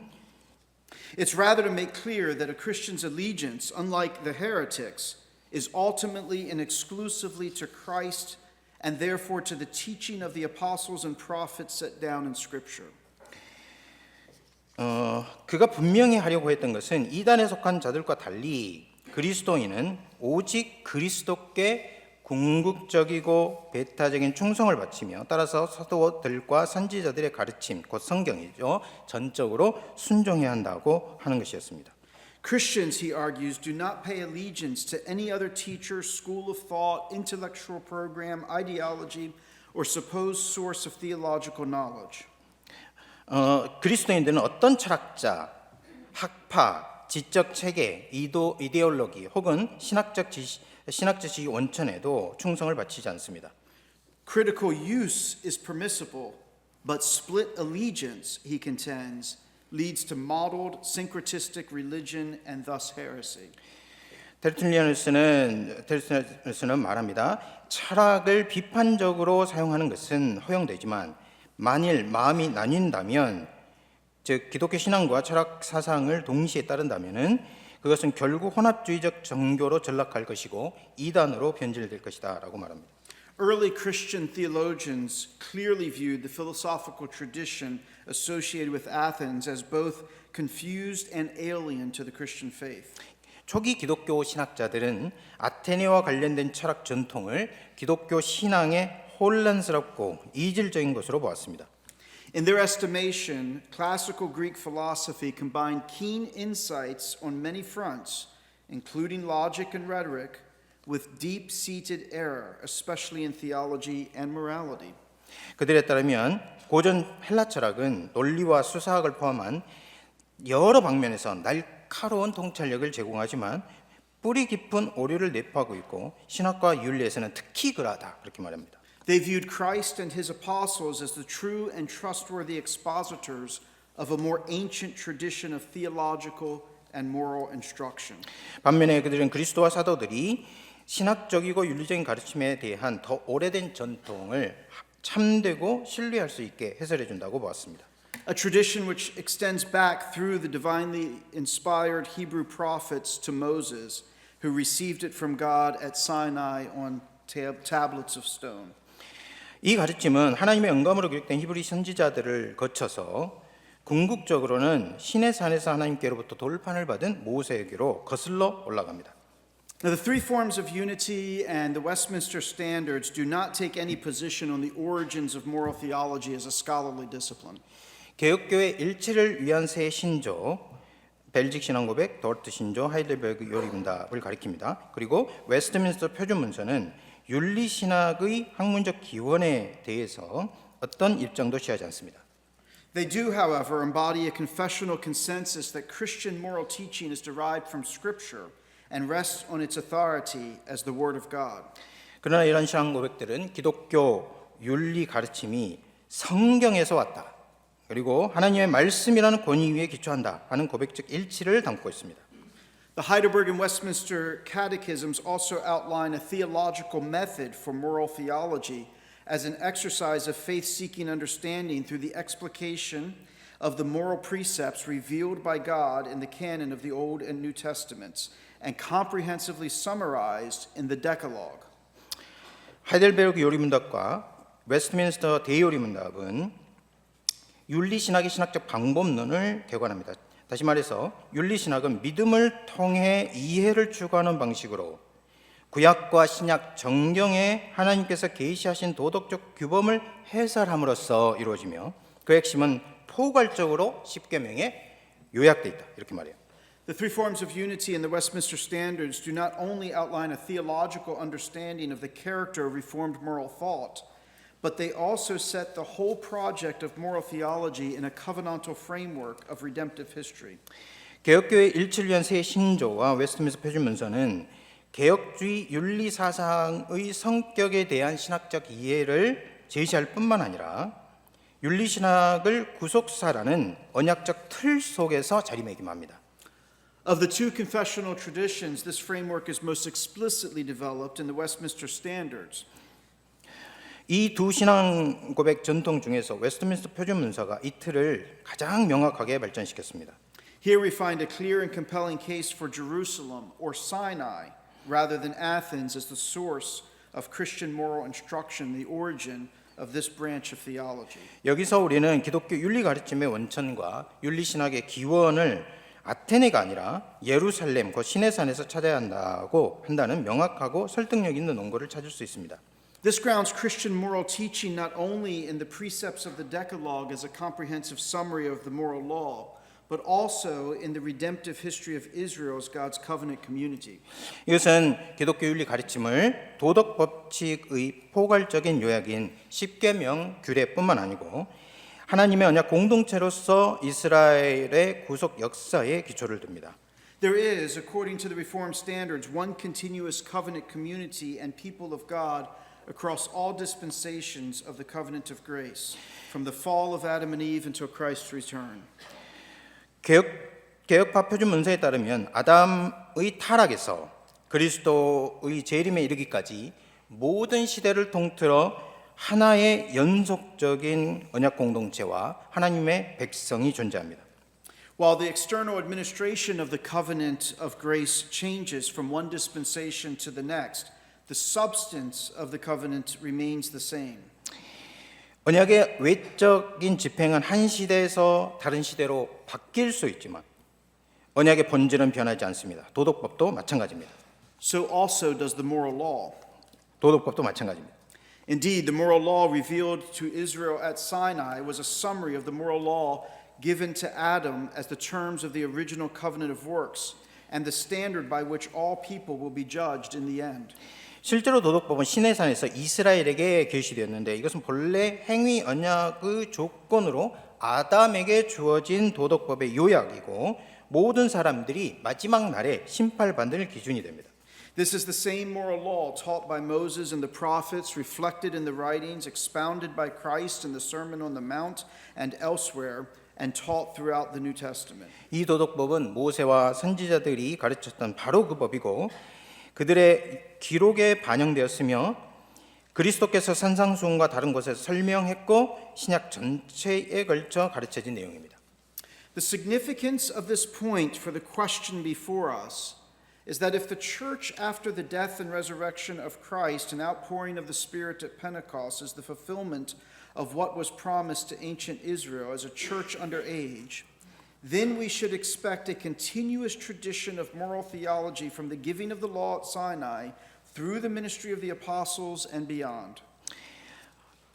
It's rather to make clear that a Christian's allegiance, unlike the heretics, is ultimately and exclusively to Christ and therefore to the teaching of the apostles and prophets set down in Scripture. 그가 분명히 하려고 했던 것은 이단에 속한 자들과 달리 그리스도인은 오직 그리스도께 궁극적이고 배타적인 충성을 바치며 따라서 사도들과 선지자들의 가르침, 곧 성경이죠. 전적으로 순종해야 한다고 하는 것이었습니다. Christians, he argues, do not pay allegiance to any other teacher, school of thought, intellectual program, ideology, or supposed source of theological knowledge. 그리스도인들은 어떤 철학자, 학파, 지적 체계, 이데올로기 혹은 신학적 지식의 원천에도 충성을 바치지 않습니다. Critical use is permissible, but split allegiance, he contends, leads to modeled syncretistic religion and thus heresy. 테르툴리아누스는 말합니다. 철학을 비판적으로 사용하는 것은 허용되지만 만일 마음이 나뉜다면 즉 기독교 신앙과 철학 사상을 동시에 따른다면은 그것은 결국 혼합주의적 정교로 전락할 것이고 이단으로 변질될 것이다라고 말합니다. Early Christian theologians clearly viewed the philosophical tradition associated with Athens as both confused and alien to the Christian faith. 초기 기독교 신학자들은 아테네와 관련된 철학 전통을 기독교 신앙의 혼란스럽고 이질적인 것으로 보았습니다. In their estimation, classical Greek philosophy combined keen insights on many fronts, including logic and rhetoric, with deep-seated error, especially in theology and morality. 그들에 따르면 고전 헬라 철학은 논리와 수사학을 포함한 여러 방면에서 날카로운 통찰력을 제공하지만 뿌리 깊은 오류를 내포하고 있고 신학과 윤리에서는 특히 그러하다 그렇게 말합니다. They viewed Christ and his apostles as the true and trustworthy expositors of a more ancient tradition of theological and moral instruction. 반면에 그들은 그리스도와 사도들이 신학적이고 윤리적인 가르침에 대한 더 오래된 전통을 참되고 신뢰할 수 있게 해설해 준다고 보았습니다. A tradition which extends back through the divinely inspired Hebrew prophets to Moses, who received it from God at Sinai on tablets of stone. 이 가르침은 하나님의 영감으로 기록된 히브리 선지자들을 거쳐서 궁극적으로는 신의 산에서 하나님께로부터 돌판을 받은 모세에게로 거슬러 올라갑니다. Now, the three forms of unity and the Westminster Standards do not take any position on the origins of moral theology as a scholarly discipline. 개혁교회 일치를 위한 새 신조, 벨직 신앙고백, 도르트 신조, 하이델베르그 요리문답을 가리킵니다. 그리고 웨스트민스터 표준문서는 윤리신학의 학문적 기원에 대해서 어떤 입장도 취하지 않습니다. They do, however, embody a confessional consensus that Christian moral teaching is derived from Scripture and rests on its authority as the Word of God. 그러나 이런 신앙 고백들은 기독교 윤리 가르침이 성경에서 왔다. 그리고 하나님의 말씀이라는 권위 위에 기초한다 하는 고백적 일치를 담고 있습니다. The Heidelberg and Westminster Catechisms also outline a theological method for moral theology as an exercise of faith-seeking understanding through the explication of the moral precepts revealed by God in the canon of the Old and New Testaments and comprehensively summarized in the Decalogue. 하이델베르그 요리문답과 웨스트민스터 대요리문답은 윤리신학의 신학적 방법론을 개관합니다. 다시 말해서 윤리신학은 믿음을 통해 이해를 추구하는 방식으로 구약과 신약 정경에 하나님께서 계시하신 도덕적 규범을 해설함으로써 이루어지며 그 핵심은 포괄적으로 십계명에 요약되어 있다. 이렇게 말해요. The three forms of unity in the Westminster Standards do not only outline a theological understanding of the character of Reformed moral thought, but they also set the whole project of moral theology in a covenantal framework of redemptive history. 개혁교회 일치를 위한 새 신조와 웨스트민스터 표준문서는 개혁주의 윤리 사상의 성격에 대한 신학적 이해를 제시할 뿐만 아니라 윤리신학을 구속사라는 언약적 틀 속에서 자리매김합니다. Of the two confessional traditions, this framework is most explicitly developed in the Westminster Standards. 이 두 신앙 고백 전통 중에서 웨스트민스터 표준문서가 이 틀을 가장 명확하게 발전시켰습니다. Here we find a clear and compelling case for Jerusalem or Sinai rather than Athens as the source of Christian moral instruction, the origin of this branch of theology. 여기서 우리는 기독교 윤리 가르침의 원천과 윤리 신학의 기원을 아테네가 아니라 예루살렘 그 시내산에서 찾아야 한다는 명확하고 설득력 있는 원고를 찾을 수 있습니다. This grounds Christian moral teaching not only in the precepts of the Decalogue as a comprehensive summary of the moral law, but also in the redemptive history of Israel as God's covenant community. 이것은 기독교 윤리 가르침을 도덕 법칙의 포괄적인 요약인 십계명 규례뿐만 아니고 하나님의 언약 공동체로서 이스라엘의 구속 역사에 기초를 둡니다. There is, according to the Reformed standards, one continuous covenant community and people of God across all dispensations of the covenant of grace, from the fall of Adam and Eve until Christ's return. 개혁파 표준문서에 따르면 아담의 타락에서 그리스도의 재림에 이르기까지 모든 시대를 통틀어 하나의 연속적인 언약 공동체와 하나님의 백성이 존재합니다. While the external administration of the covenant of grace changes from one dispensation to the next, the substance of the covenant remains the same. 언약의 외적인 집행은 한 시대에서 다른 시대로 바뀔 수 있지만 언약의 본질은 변하지 않습니다. 도덕법도 마찬가지입니다. So also does the moral law. 도덕법도 마찬가지입니다. Indeed, the moral law revealed to Israel at Sinai was a summary of the moral law given to Adam as the terms of the original covenant of works and the standard by which all people will be judged in the end. 실제로 도덕법은 시내산에서 이스라엘에게 계시되었는데 이것은 본래 행위 언약의 조건으로 아담에게 주어진 도덕법의 요약이고 모든 사람들이 마지막 날에 심판받을 기준이 됩니다. This is the same moral law taught by Moses and the prophets, reflected in the writings, expounded by Christ in the Sermon on the Mount and elsewhere, and taught throughout the New Testament. 이 도덕법은 모세와 선지자들이 가르쳤던 바로 그 법이고 그들의 기록에 반영되었으며 그리스도께서 산상수훈과 다른 곳에서 설명했고 신약 전체에 걸쳐 가르쳐진 내용입니다. The significance of this point for the question before us is that if the church after the death and resurrection of Christ and outpouring of the Spirit at Pentecost is the fulfillment of what was promised to ancient Israel as a church under age, then we should expect a continuous tradition of moral theology from the giving of the law at Sinai through the ministry of the apostles and beyond.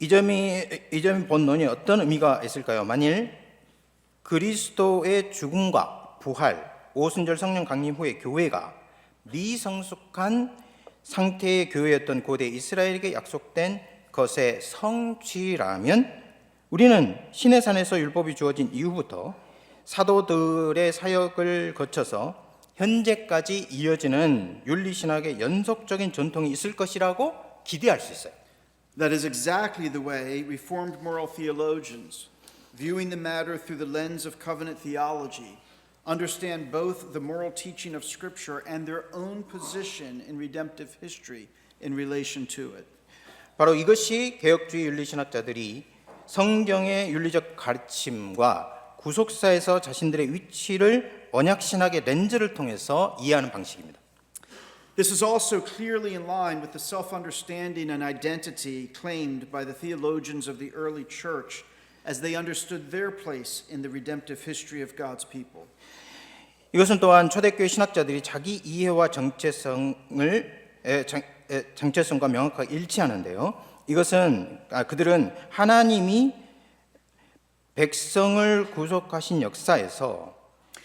이 점이 본론이 어떤 의미가 있을까요? 만일 그리스도의 죽음과 부활, 오순절 성령 강림 후에 교회가 미성숙한 상태의 교회였던 고대 이스라엘에게 약속된 것의 성취라면 우리는 시내산에서 율법이 주어진 이후부터 사도들의 사역을 거쳐서 현재까지 이어지는 윤리신학의 연속적인 전통이 있을 것이라고 기대할 수 있어요. That is exactly the way Reformed moral theologians, viewing the matter through the lens of covenant theology, understand both the moral teaching of Scripture and their own position in redemptive history in relation to it. 바로 이것이 개혁주의 윤리신학자들이 성경의 윤리적 가르침과 구속사에서 자신들의 위치를 언약신학의 렌즈를 통해서 이해하는 방식입니다. This is also clearly in line with the self-understanding and identity claimed by the theologians of the early church as they understood their place in the redemptive history of God's people. 이것은 또한 초대교회 신학자들이 자기 이해와 정체성과 명확하게 일치하는데요. 이것은 그들은 하나님이 백성을 구속하신 역사에서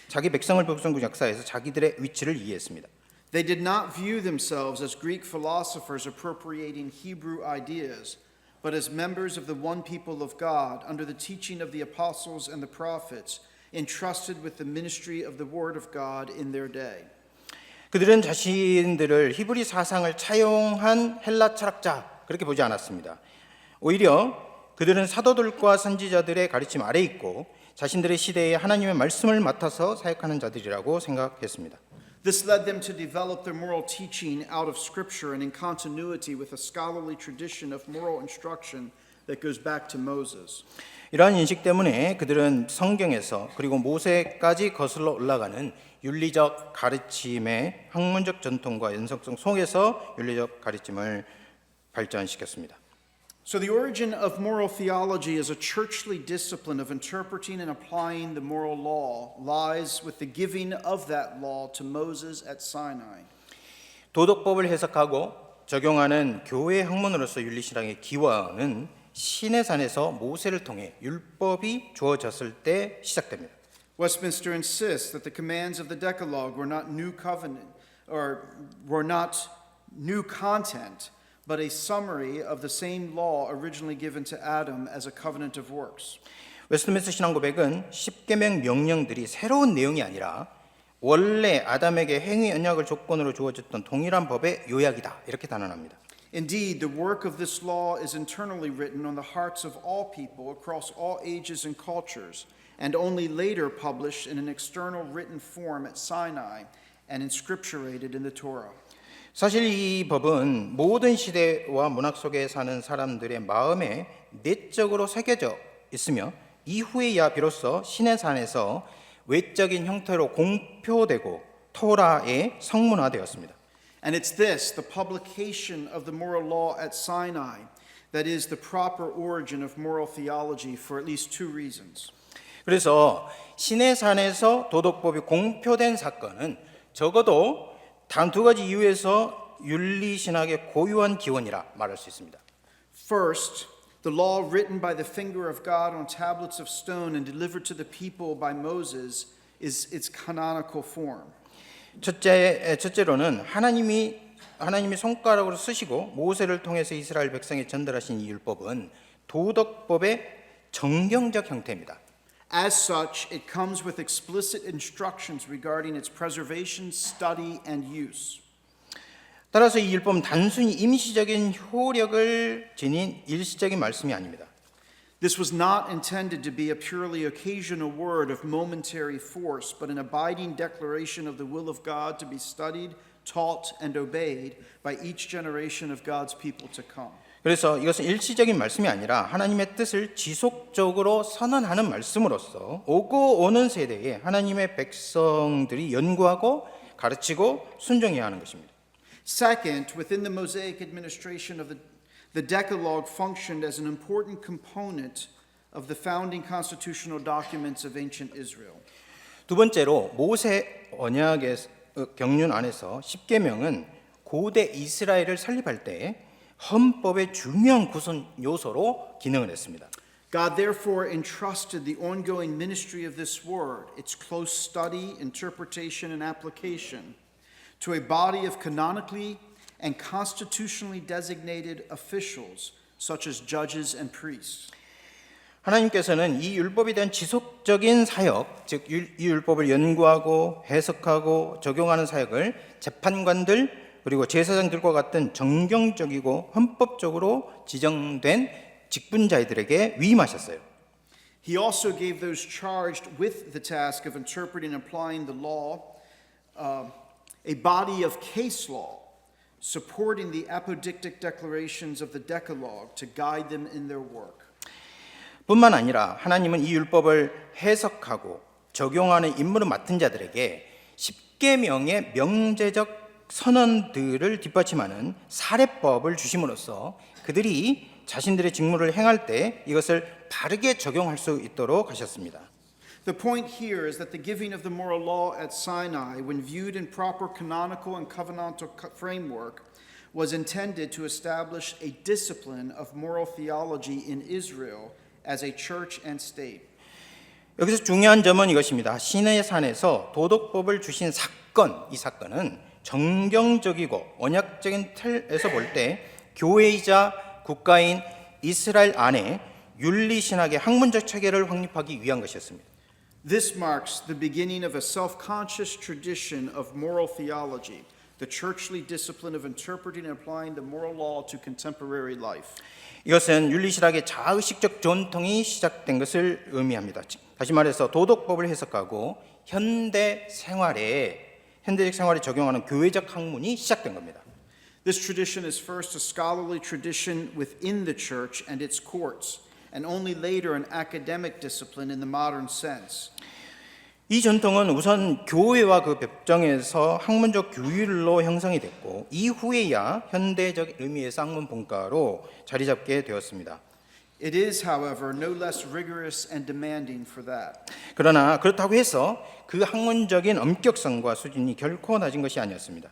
자기 백성을 구속한 역사에서 자기들의 위치를 이해했습니다. They did not view themselves as Greek philosophers appropriating Hebrew ideas, but as members of the one people of God under the teaching of the apostles and the prophets, entrusted with the ministry of the word of God in their day. 그들은 자신들을 히브리 사상을 차용한 헬라 철학자 그렇게 보지 않았습니다. 오히려 그들은 사도들과 선지자들의 가르침 아래 있고 자신들의 시대에 하나님의 말씀을 맡아서 사역하는 자들이라고 생각했습니다. This led them to develop their moral teaching out of Scripture and in continuity with a scholarly tradition of moral instruction that goes back to Moses. 이러한 인식 때문에 그들은 성경에서 그리고 모세까지 거슬러 올라가는 윤리적 가르침의 학문적 전통과 연속성 속에서 윤리적 가르침을 발전시켰습니다. So the origin of moral theology as a churchly discipline of interpreting and applying the moral law lies with the giving of that law to Moses at Sinai. 도덕법을 해석하고 적용하는 교회 학문으로서 윤리신학의 기원은 시내산에서 모세를 통해 율법이 주어졌을 때 시작됩니다. Westminster insists that the commands of the Decalogue were not new covenant or were not new content, but a summary of the same law originally given to Adam as a covenant of works. 웨스트민스터 신앙고백은 십계명 명령들이 새로운 내용이 아니라 원래 아담에게 행위 언약을 조건으로 주어졌던 동일한 법의 요약이다 이렇게 단언합니다. Indeed, the work of this law is internally written on the hearts of all people across all ages and cultures, and only later published in an external written form at Sinai and inscripturated in the Torah. 사실 이 법은 모든 시대와 문학 속에 사는 사람들의 마음에 내적으로 새겨져 있으며 이후에야 비로소 시내산에서 외적인 형태로 공표되고 토라에 성문화되었습니다. And it's this, the publication of the moral law at Sinai, that is the proper origin of moral theology for at least two reasons. 그래서 시내산에서 도덕법이 공표된 사건은 적어도 단 두 가지 이유에서 윤리신학의 고유한 기원이라 말할 수 있습니다. First, the law written by the finger of God on tablets of stone and delivered to the people by Moses is its canonical form. 첫째로는 하나님이 손가락으로 쓰시고 모세를 통해서 이스라엘 백성에 전달하신 이 율법은 도덕법의 정경적 형태입니다. As such, it comes with explicit instructions regarding its preservation, study, and use. 따라서 이 율법은 단순히 임시적인 효력을 지닌 일시적인 말씀이 아닙니다. This was not intended to be a purely occasional word of momentary force, but an abiding declaration of the will of God to be studied, taught, and obeyed by each generation of God's people to come. 그래서 이것은 일시적인 말씀이 아니라 하나님의 뜻을 지속적으로 선언하는 말씀으로서 오고 오는 세대에 하나님의 백성들이 연구하고 가르치고 순종해야 하는 것입니다. Second, within the Mosaic administration of the Decalogue functioned as an important component of the founding constitutional documents of ancient Israel. 두 번째로 모세 언약의 경륜 안에서 십계명은 고대 이스라엘을 설립할 때 헌법의 중요한 구성 요소로 기능을 했습니다. God therefore entrusted the ongoing ministry of this word, its close study, interpretation, and application to a body of canonically and constitutionally designated officials such as judges and priests. 하나님께서는 이 율법에 대한 지속적인 사역, 즉 이 율법을 연구하고 해석하고 적용하는 사역을 재판관들 그리고 제사장들과 같은 정경적이고 헌법적으로 지정된 직분자들에게 위임하셨어요. He also gave those charged with the task of interpreting and applying the law a body of case law, supporting the apodictic declarations of the Decalogue to guide them in their work. 뿐만 아니라 하나님은 이 율법을 해석하고 적용하는 임무를 맡은 자들에게 십계명의 명제적 선언들을 뒷받침하는 사례법을 주심으로써 그들이 자신들의 직무를 행할 때 이것을 바르게 적용할 수 있도록 하셨습니다. The point here is that the giving of the moral law at Sinai, when viewed in proper canonical and covenantal framework, was intended to establish a discipline of moral theology in Israel as a church and state. 여기서 중요한 점은 이것입니다. 시내 산에서 도덕법을 주신 사건, 이 사건은 정경적이고 언약적인 틀에서 볼 때 교회이자 국가인 이스라엘 안에 윤리신학의 학문적 체계를 확립하기 위한 것이었습니다. This marks the beginning of a self-conscious tradition of moral theology, the churchly discipline of interpreting and applying the moral law to contemporary life. 이것은 윤리신학의 자의식적 전통이 시작된 것을 의미합니다. 다시 말해서 도덕법을 해석하고 현대적 생활에 적용하는 교회적 학문이 시작된 겁니다. This tradition is first a scholarly tradition within the church and its courts, and only later an academic discipline in the modern sense. 이 전통은 우선 교회와 그 벽정에서 학문적 규율로 형성이 됐고 이후에야 현대적 의미의 쌍문 본가로 자리 잡게 되었습니다. It is, however, no less rigorous and demanding for that. 그러나 그렇다고 해서 그 학문적인 엄격성과 수준이 결코 낮은 것이 아니었습니다.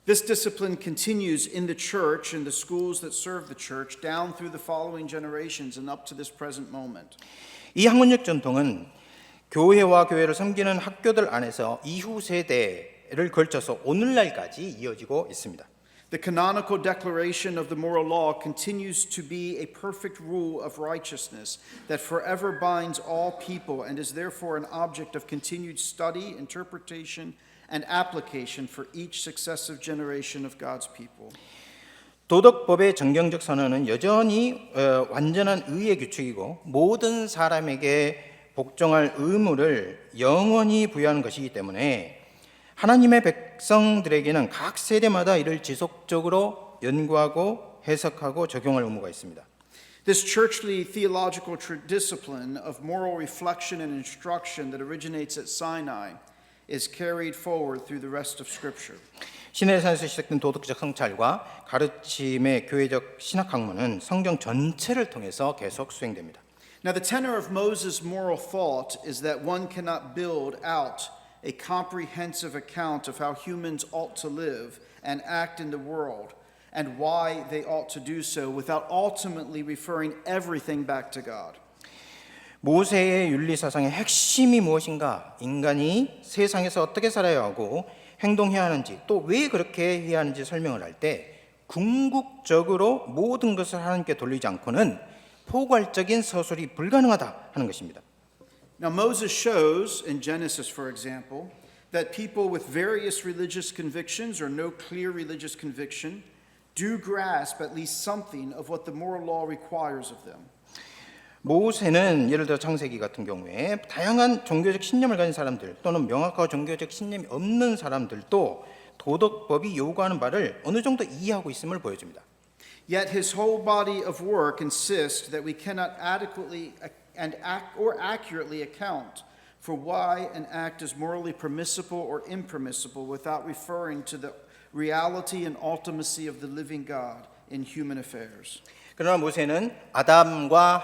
This discipline continues in the church and the schools that serve the church down through the following generations and up to this present moment. 이 학문적 전통은 교회와 교회를 섬기는 학교들 안에서 이후 세대를 걸쳐서 오늘날까지 이어지고 있습니다. The canonical declaration of the moral law continues to be a perfect rule of righteousness that forever binds all people and is therefore an object of continued study, interpretation, and application for each successive generation of God's people. 도덕법의 정경적 선언은 여전히 완전한 의의 규칙이고 모든 사람에게 복종할 의무를 영원히 부여하는 것이기 때문에 하나님의 백성들에게는 각 세대마다 이를 지속적으로 연구하고 해석하고 적용할 의무가 있습니다. This churchly theological discipline of moral reflection and instruction that originates at Sinai is carried forward through the rest of Scripture. 시내산에서 시작된 도덕적 성찰과 가르침의 교회적 신학 학문은 성경 전체를 통해서 계속 수행됩니다. Now, the tenor of Moses' moral thought is that one cannot build out a comprehensive account of how humans ought to live and act in the world and why they ought to do so without ultimately referring everything back to God. 모세의 윤리 사상의 핵심이 무엇인가? 인간이 세상에서 어떻게 살아야 하고 행동해야 하는지 또 왜 그렇게 해야 하는지 설명을 할 때 궁극적으로 모든 것을 하나님께 돌리지 않고는 포괄적인 서술이 불가능하다 하는 것입니다. Now, Moses shows in Genesis, for example, that people with various religious convictions or no clear religious conviction do grasp at least something of what the moral law requires of them. 모세는 예를 들어 창세기 같은 경우에 다양한 종교적 신념을 가진 사람들 또는 명확하고 종교적 신념이 없는 사람들도 도덕법이 요구하는 바를 어느 정도 이해하고 있음을 보여줍니다. Yet his whole body of work insists that we cannot adequately or accurately account for why an act is morally permissible or impermissible without referring to the reality and ultimacy of the living God in human affairs. 그러나 모세는 아담과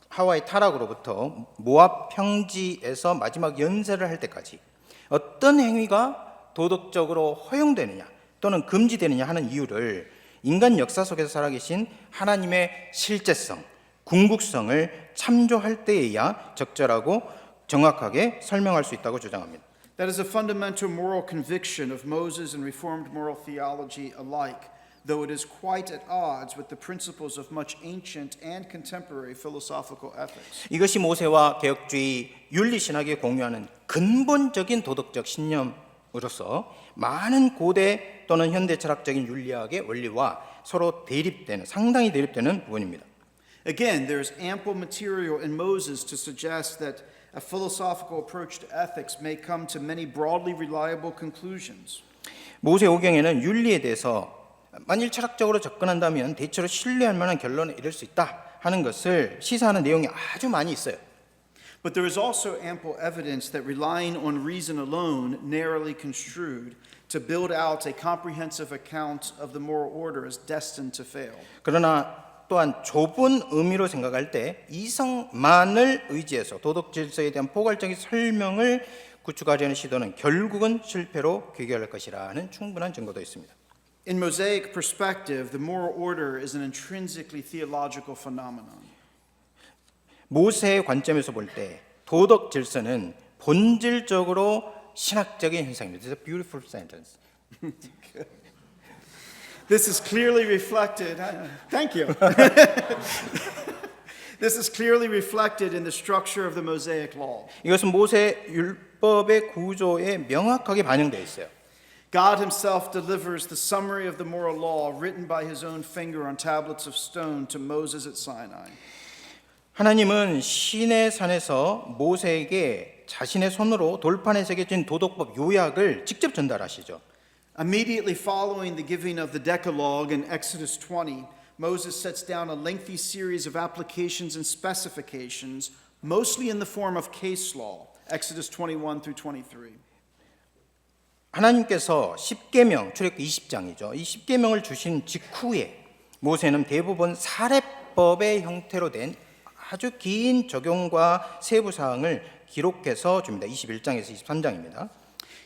하와의 타락으로부터 모압 평지에서 마지막 연설을 할 때까지 어떤 행위가 도덕적으로 허용되느냐 또는 금지되느냐 하는 이유를 인간 역사 속에서 살아계신 하나님의 실제성, 궁극성을 참조할 때에야 적절하고 정확하게 설명할 수 있다고 주장합니다. That is a fundamental moral conviction of Moses and Reformed moral theology alike, though it is quite at odds with the principles of much ancient and contemporary philosophical ethics. 이것이 모세와 개혁주의 윤리신학이 공유하는 근본적인 도덕적 신념으로서 많은 고대 또는 현대 철학적인 윤리학의 원리와 서로 상당히 대립되는 부분입니다. Again, there is ample material in Moses to suggest that a philosophical approach to ethics may come to many broadly reliable conclusions. 모세오경에는 윤리에 대해서 만일 철학적으로 접근한다면 대체로 신뢰할 만한 결론에 이를 수 있다 하는 것을 시사하는 내용이 아주 많이 있어요. But there is also ample evidence that relying on reason alone, narrowly construed, to build out a comprehensive account of the moral order is destined to fail. 그러나 또한 좁은 의미로 생각할 때 이성만을 의지해서 도덕 질서에 대한 포괄적인 설명을 구축하려는 시도는 결국은 실패로 귀결할 것이라는 충분한 증거도 있습니다. In Mosaic perspective, the moral order is an intrinsically theological phenomenon. 모세의 관점에서 볼 때 도덕 질서는 본질적으로 신학적인 현상입니다. It's a beautiful sentence. This is clearly reflected. Thank you. This is clearly reflected in the structure of the Mosaic law. 이것은 모세 율법의 구조에 명확하게 반영되어 있어요. God himself delivers the summary of the moral law written by his own finger on tablets of stone to Moses at Sinai. 하나님은 시내 산에서 모세에게 자신의 손으로 돌판에 새겨진 도덕법 요약을 직접 전달하시죠. Immediately following the giving of the Decalogue in Exodus 20, Moses sets down a lengthy series of applications and specifications, mostly in the form of case law, Exodus 21 through 23. 하나님께서 10계명, 출애굽기 20장이죠. 이 10계명을 주신 직후에 모세는 대부분 사례법의 형태로 된 아주 긴 적용과 세부 사항을 기록해서 줍니다. 21장에서 23장입니다.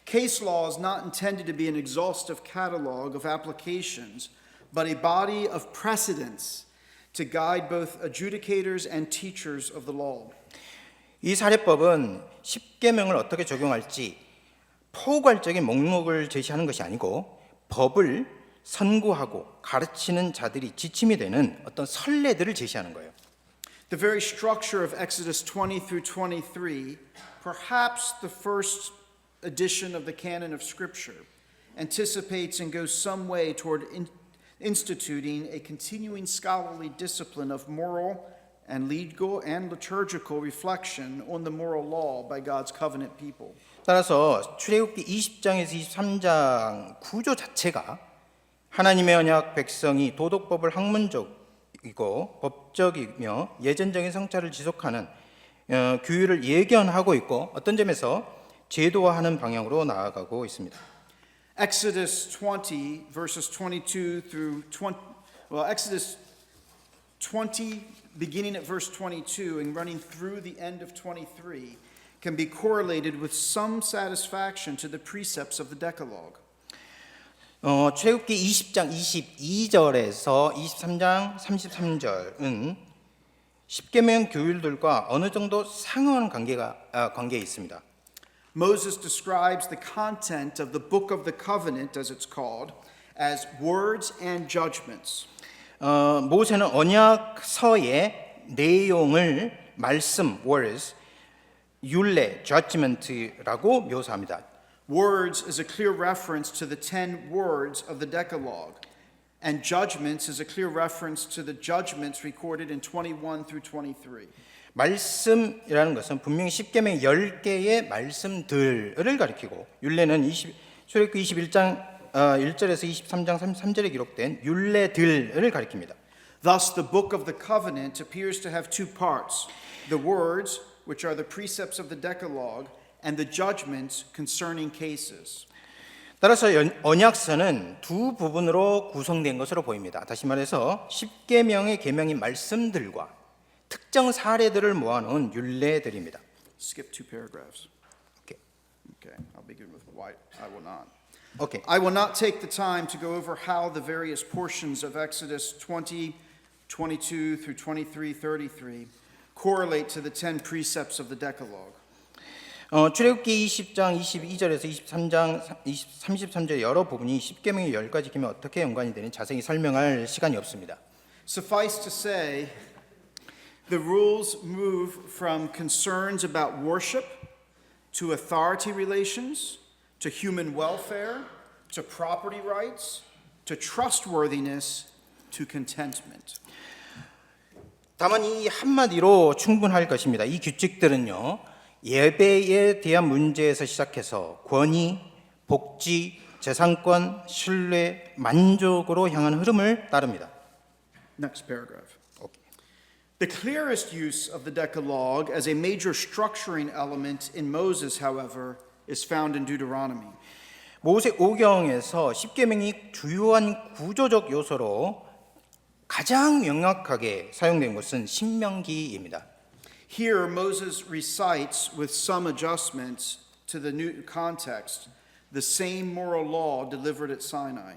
Case law is not intended to be an exhaustive catalog of applications, but a body of precedents to guide both adjudicators and teachers of the law. 이 사례법은 10계명을 어떻게 적용할지 포괄적인 목록을 제시하는 것이 아니고 법을 선구하고 가르치는 자들이 지침이 되는 어떤 선례들을 제시하는 거예요. The very structure of Exodus 20 through 23, perhaps the first edition of the canon of Scripture, anticipates and goes some way toward instituting a continuing scholarly discipline of moral and legal and liturgical reflection on the moral law by God's covenant people. 따라서 출애굽기 20장에서 23장 구조 자체가 하나님의 언약 백성이 도덕법을 학문적이고 법적이며 예전적인 성찰을 지속하는 규율을 예견하고 있고 어떤 점에서 제도화하는 방향으로 나아가고 있습니다. Exodus 20 verses 22 through 20 Exodus 20 beginning at verse 22 and running through the end of 23 can be correlated with some satisfaction to the precepts of the Decalogue. 출애굽기 20장 22절에서 23장 33절은 10계명 규율들과 어느 정도 상응하는 관계에 있습니다. Moses describes the content of the book of the covenant, as it's called, as words and judgments. 모세는 언약서의 내용을 말씀, words, 율례, judgment라고 묘사합니다. Words is a clear reference to the 10 words of the Decalogue, and judgments is a clear reference to the judgments recorded in 21 through 23. 말씀이라는 것은 분명히 10계명 10개의 말씀들을 가리키고 율례는 출애굽기 21장 1절에서 23장 33절에 기록된 율례들을 가리킵니다. Thus, the book of the covenant appears to have two parts: the words, which are the precepts of the Decalogue, and the judgments concerning cases. 따라서 언약서는 두 부분으로 구성된 것으로 보입니다. 다시 말해서 10계명의 계명인 말씀들과 특정 사례들을 모아놓은 율례들입니다. Skip 2 paragraphs. Okay. Okay, I'll begin with why I will not. Okay. I will not take the time to go over how the various portions of Exodus 20, 22 through 23, 33 correlate to the 10 precepts of the Decalogue. 출애굽기 20장 22절에서 23장 33절 여러 부분이 10계명의 10가지 계명 어떻게 연관이 되는지 자세히 설명할 시간이 없습니다. Suffice to say, the rules move from concerns about worship to authority relations to human welfare to property rights to trustworthiness to contentment. 다만 이 한마디로 충분할 것입니다. 이 규칙들은요, 예배에 대한 문제에서 시작해서 권위, 복지, 재산권, 신뢰, 만족으로 향하는 흐름을 따릅니다. Next paragraph. Okay. The clearest use of the Decalogue as a major structuring element in Moses, however, is found in Deuteronomy. 모세오경에서 10계명이 주요한 구조적 요소로 가장 명확하게 사용된 것은 신명기입니다. Here, Moses recites, with some adjustments to the new context, the same moral law delivered at Sinai.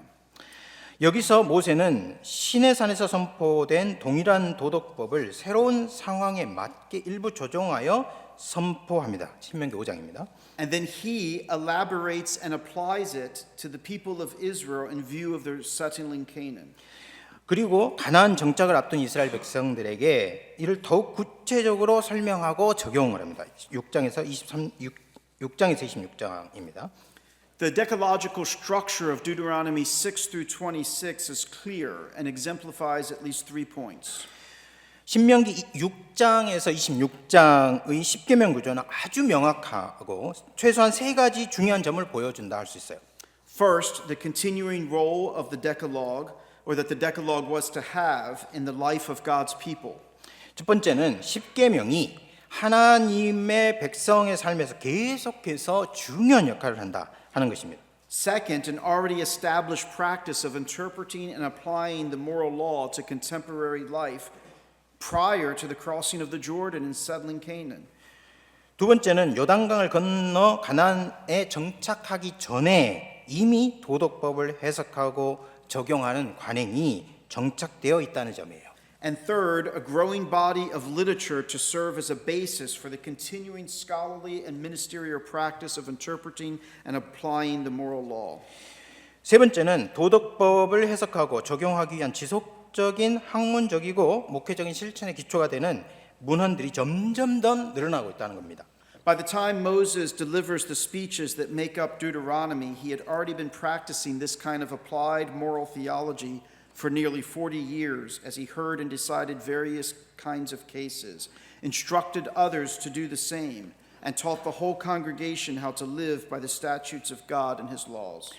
여기서 모세는 시내산에서 선포된 동일한 도덕법을 새로운 상황에 맞게 일부 조정하여 선포합니다. 신명기 5장입니다. And then he elaborates and applies it to the people of Israel in view of their settling Canaan. 그리고 가나안 정착을 앞둔 이스라엘 백성들에게 이를 더욱 구체적으로 설명하고 적용을 합니다. 6장에서 26장입니다. The decalogical structure of Deuteronomy 6 through 26 is clear and exemplifies at least 3 points. 신명기 6장에서 26장의 10계명 구조는 아주 명확하고 최소한 3가지 중요한 점을 보여준다 할 수 있어요. First, the continuing role of the Decalogue, or that the Decalogue was to have in the life of God's people. 첫 번째는 10계명이 하나님의 백성의 삶에서 계속해서 중요한 역할을 한다 하는 것입니다. Second, an already established practice of interpreting and applying the moral law to contemporary life prior to the crossing of the Jordan and settling Canaan. 두 번째는 요단강을 건너 가나안에 정착하기 전에 이미 도덕법을 해석하고 적용하는 관행이 정착되어 있다는 점이에요. And third, a growing body of literature to serve as a basis for the continuing scholarly and ministerial practice of interpreting and applying the moral law. 세 번째는 도덕법을 해석하고 적용하기 위한 지속적인 학문적이고 목회적인 실천의 기초가 되는 문헌들이 점점 더 늘어나고 있다는 겁니다. By the time Moses delivers the speeches that make up Deuteronomy, he had already been practicing this kind of applied moral theology for nearly 40 years as he heard and decided various kinds of cases, instructed others to do the same, and taught the whole congregation how to live by the statutes of God and his laws.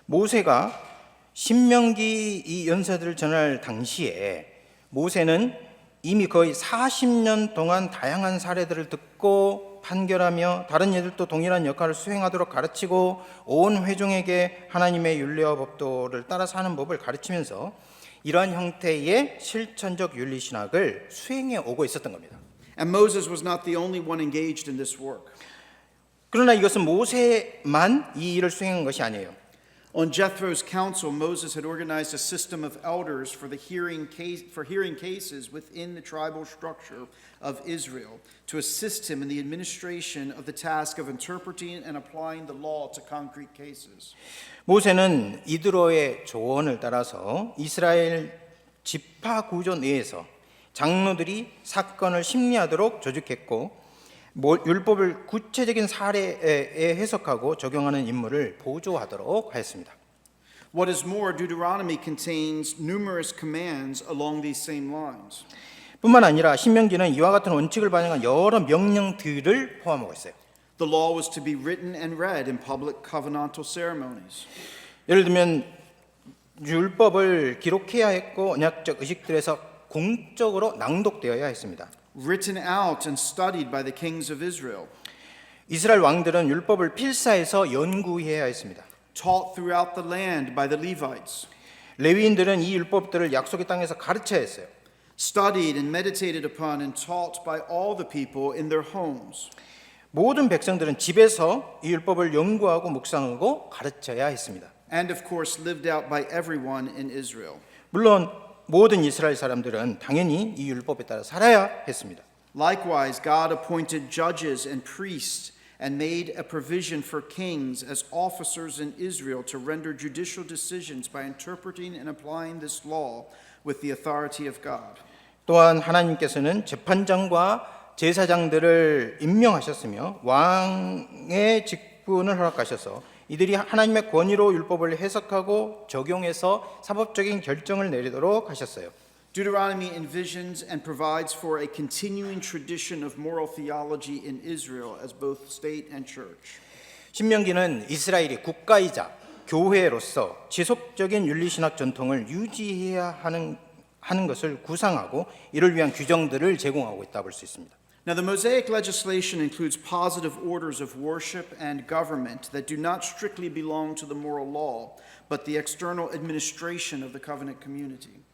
모세가 신명기 이 연서들을 전할 당시에 모세는 이미 거의 40년 동안 다양한 사례들을 듣고 판결하며 다른 이들도 동일한 역할을 수행하도록 가르치고 온 회중에게 하나님의 율례와 법도를 따라 사는 법을 가르치면서 이러한 형태의 실천적 윤리 신학을 수행해 오고 있었던 겁니다. And Moses was not the only one engaged in this work. 그러나 이것은 모세만 이 일을 수행한 것이 아니에요. On Jethro's counsel, Moses had organized a system of elders for hearing cases within the tribal structure of Israel to assist him in the administration of the task of interpreting and applying the law to concrete cases. 모세는 이드로의 조언을 따라서 이스라엘 지파 구조 내에서 장로들이 사건을 심리하도록 조직했고 율법을 구체적인 사례에 해석하고 적용하는 임무를 보조하도록 하였습니다. What is more, Deuteronomy contains numerous commands along these same lines. 뿐만 아니라 신명기는 이와 같은 원칙을 반영한 여러 명령들을 포함하고 있어요. The law was to be written and read in public covenantal ceremonies. 예를 들면 율법을 기록해야 했고 언약적 의식들에서 공적으로 낭독되어야 했습니다. Written out and studied by the kings of Israel. 이스라엘 왕들은 율법을 필사해서 연구해야 했습니다. Taught throughout the land by the Levites. 레위인들은 이 율법들을 약속의 땅에서 가르쳐야 했어요. Studied and meditated upon and taught by all the people in their homes. 모든 백성들은 집에서 이 율법을 연구하고 묵상하고 가르쳐야 했습니다. And of course lived out by everyone in Israel. 물론 모든 이스라엘 사람들은 당연히 이 율법에 따라 살아야 했습니다. Likewise, God appointed judges and priests and made a provision for kings as officers in Israel to render judicial decisions by interpreting and applying this law with the authority of God. 또한 하나님께서는 재판장과 제사장들을 임명하셨으며 왕의 직분을 허락하셔서 이들이 하나님의 권위로 율법을 해석하고 적용해서 사법적인 결정을 내리도록 하셨어요. Deuteronomy envisions and provides for a continuing tradition of moral theology in Israel as both state and church. 신명기는 이스라엘이 국가이자 교회로서 지속적인 윤리신학 전통을 유지해야 하는 것을 구상하고 이를 위한 규정들을 제공하고 있다 볼 수 있습니다. Now, the Mosaic legislation includes positive orders of worship and government that do not strictly belong to the moral law, but the external administration of the covenant community.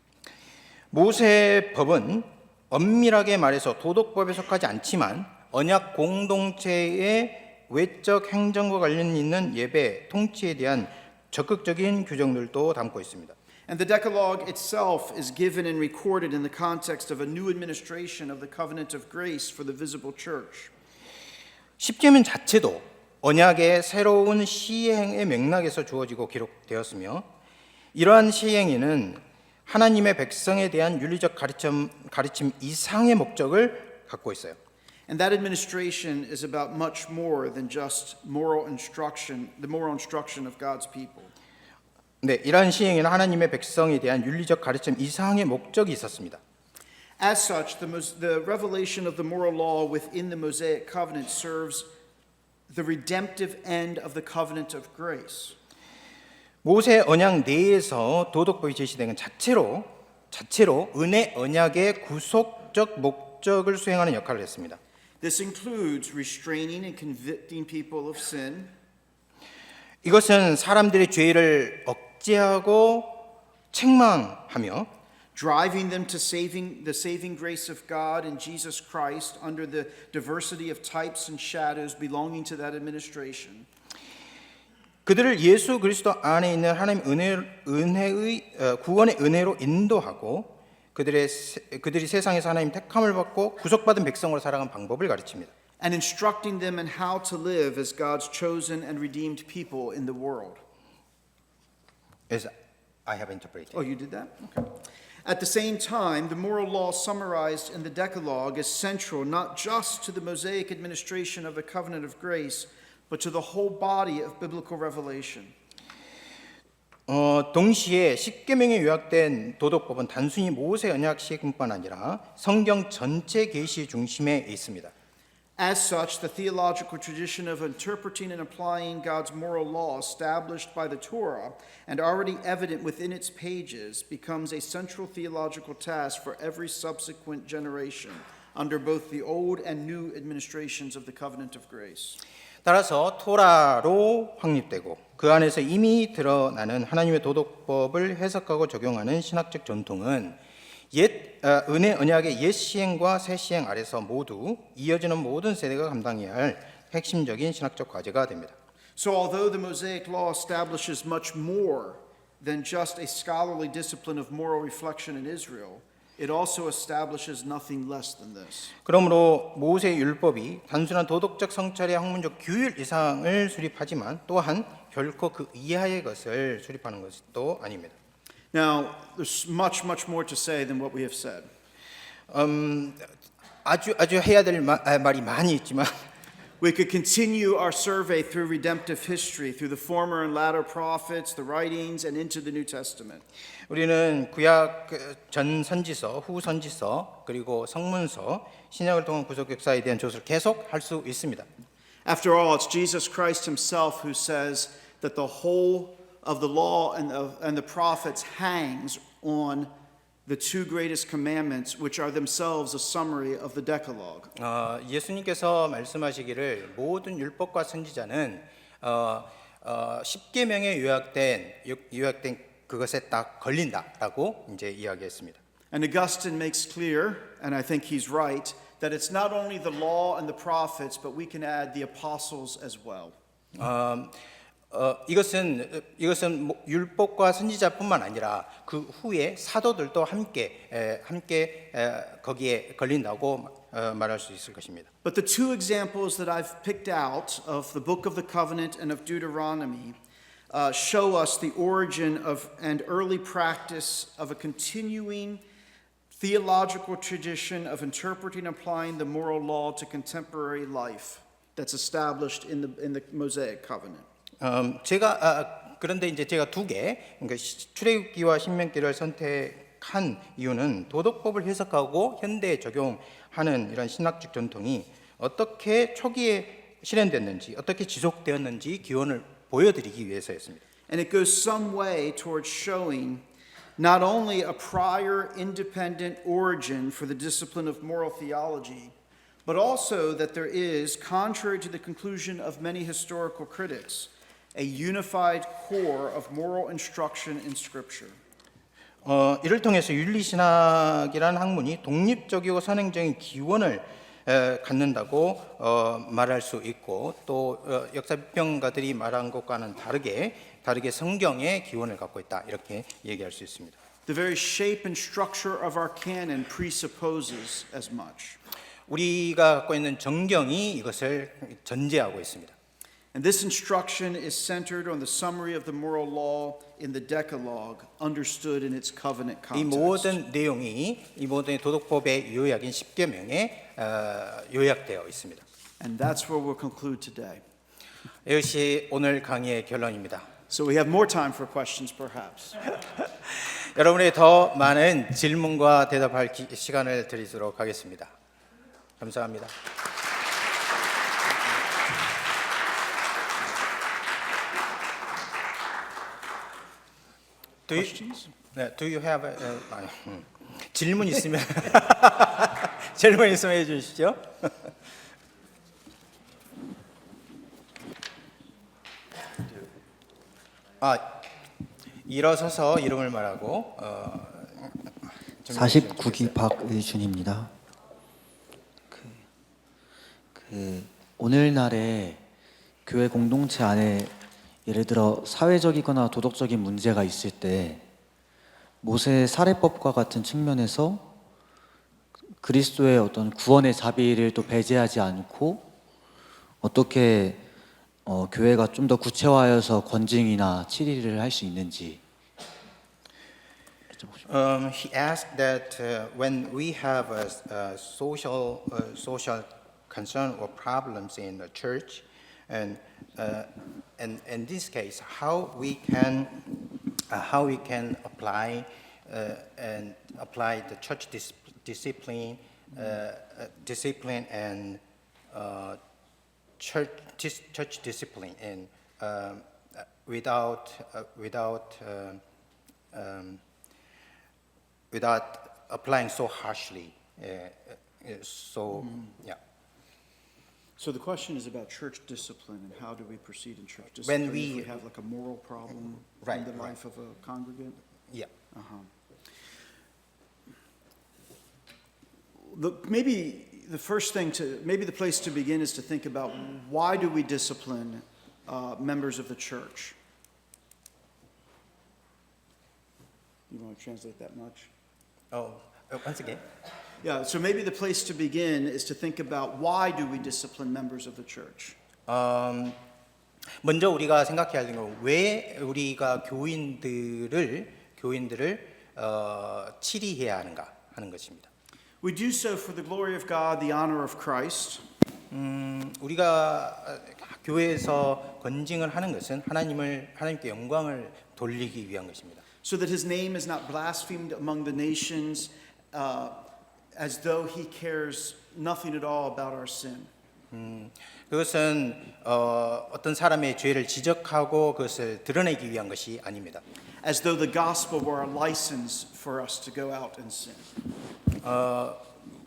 모세의 법은 엄밀하게 말해서 도덕법에 속하지 않지만 언약 공동체의 외적 행정과 관련 있는 예배, 통치에 대한 적극적인 규정들도 담고 있습니다. And the Decalogue itself is given and recorded in the context of a new administration of the covenant of grace for the visible church. 십계명 자체도 언약의 새로운 시행의 맥락에서 주어지고 기록되었으며 이러한 시행에는 하나님의 백성에 대한 윤리적 가르침 이상의 목적을 갖고 있어요. And that administration is about much more than just moral instruction, the moral instruction of God's people. 네, 이러한 시행에는 하나님의 백성에 대한 윤리적 가르침 이상의 목적이 있었습니다. As such, the revelation of the moral law within the Mosaic covenant serves the redemptive end of the covenant of grace. 모세 언약 내에서 도덕법이 제시된 건 자체로 은혜 언약의 구속적 목적을 수행하는 역할을 했습니다. This includes restraining and convicting people of sin, 이것은 사람들의 죄를 억제하고 책망하며 driving them to the saving grace of God in Jesus Christ under the diversity of types and shadows belonging to that administration. 그들을 예수 그리스도 안에 있는 하나님 구원의 은혜로 인도하고 그들이 세상에서 하나님 택함을 받고 구속받은 백성으로 살아가는 방법을 가르칩니다. And instructing them in how to live as God's chosen and redeemed people in the world. As I have interpreted. Oh, you did that? Okay. At the same time, the moral law summarized in the Decalogue is central not just to the Mosaic administration of the covenant of grace, but to the whole body of biblical revelation. 동시에 십계명에 요약된 도덕법은 단순히 모세 언약 시행뿐만 아니라 성경 전체 계시 중심에 있습니다. As such, the theological tradition of interpreting and applying God's moral law established by the Torah and already evident within its pages becomes a central theological task for every subsequent generation under both the old and new administrations of the covenant of grace. 따라서 토라로 확립되고 그 안에서 이미 드러나는 하나님의 도덕법을 해석하고 적용하는 신학적 전통은 은혜 언약의 옛 시행과 새 시행 아래서 모두 이어지는 모든 세대가 감당해야 할 핵심적인 신학적 과제가 됩니다. So although the Mosaic law establishes much more than just a scholarly discipline of moral reflection in Israel, it also establishes nothing less than this. 그러므로 모세 율법이 단순한 도덕적 성찰의 학문적 규율 이상을 수립하지만 또한 결코 그 이하의 것을 수립하는 것도 아닙니다. Now, there's much more to say than what we have said. 아주 해야 될 말이 많이 있지만 we could continue our survey through redemptive history, through the former and latter prophets, the writings, and into the New Testament. 우리는 구약 전 선지서, 후 선지서, 그리고 성문서, 신약을 통한 구속 역사에 대한 조사를 계속 할 수 있습니다. After all, it's Jesus Christ himself who says that the whole of the law and the prophets hangs on the two greatest commandments, which are themselves a summary of the Decalogue. 예수님께서 말씀하시기를 모든 율법과 선지자는 십계명에 요약된 그것에 딱 걸린다라고 이제 이야기했습니다. And Augustine makes clear, and I think he's right, that it's not only the law and the prophets, but we can add the apostles as well. 이것은 율법과 선지자뿐만 아니라 그 후에 사도들도 함께 거기에 걸린다고 말할 수 있을 것입니다. But the two examples that I've picked out of the Book of the Covenant and of Deuteronomy show us the origin of and early practice of a continuing theological tradition of interpreting and applying the moral law to contemporary life that's established in the Mosaic Covenant. 그런데 이제 제가 두 개, 그러니까 출애굽기와 신명기를 선택한 이유는 도덕법을 해석하고 현대에 적용하는 이런 신학적 전통이 어떻게 초기에 실현됐는지, 어떻게 지속되었는지 기원을 보여드리기 위해서였습니다. And it goes some way towards showing not only a prior independent origin for the discipline of moral theology, but also that there is, contrary to the conclusion of many historical critics, a unified core of moral instruction in Scripture. 이를 통해서 윤리신학이라는 학문이 독립적이고 선행적인 기원을 갖는다고 말할 수 있고 또 역사 비평가들이 말한 것과는 다르게 성경의 기원을 갖고 있다 이렇게 얘기할 수 있습니다. The very shape and structure of our canon presupposes as much. 우리가 갖고 있는 정경이 이것을 전제하고 있습니다. And this instruction is centered on the summary of the moral law in the Decalogue, understood in its covenant 이 context. 모든 내용이 이 모든 도덕법의 요약인 십계명에 요약되어 있습니다. And that's where we'll conclude today. 이것이 오늘 강의의 결론입니다. So we have more time for questions, perhaps. 여러분의 더 많은 질문과 대답할 시간을 드리도록 하겠습니다. 감사합니다. Questions? Do you have 질문 있으면 해주시죠. 일어서서 이름을 말하고 49기 박의준입니다. 오늘날의 교회 공동체 안에 예를 들어 사회적이거나 도덕적인 문제가 있을 때 모세 살해법과 같은 측면에서 그리스도의 어떤 구원의 자비를 또 배제하지 않고 어떻게 교회가 좀 더 구체화해서 권징이나 치리를 할 수 있는지. He asked that when we have a social concern or problems in the church, and in this case, how we can apply the church discipline and church discipline and without applying so harshly. Yeah. So the question is about church discipline and how do we proceed in church discipline if we have like a moral problem in the life of a congregant? Yeah. Maybe the place to begin is to think about why do we discipline members of the church? You want to translate that much? Once again. Yeah, so maybe the place to begin is to think about why do we discipline members of the church? 먼저 우리가 생각해야 하는 건 왜 우리가 교인들을 치리해야 하는가 하는 것입니다. We do so for the glory of God, the honor of Christ, 우리가 교회에서 권징을 하는 것은 하나님께 영광을 돌리기 위한 것입니다. so that his name is not blasphemed among the nations as though he cares nothing at all about our sin. 그것은 어떤 사람의 죄를 지적하고 그것을 드러내기 위한 것이 아닙니다. As though the gospel were a license for us to go out and sin.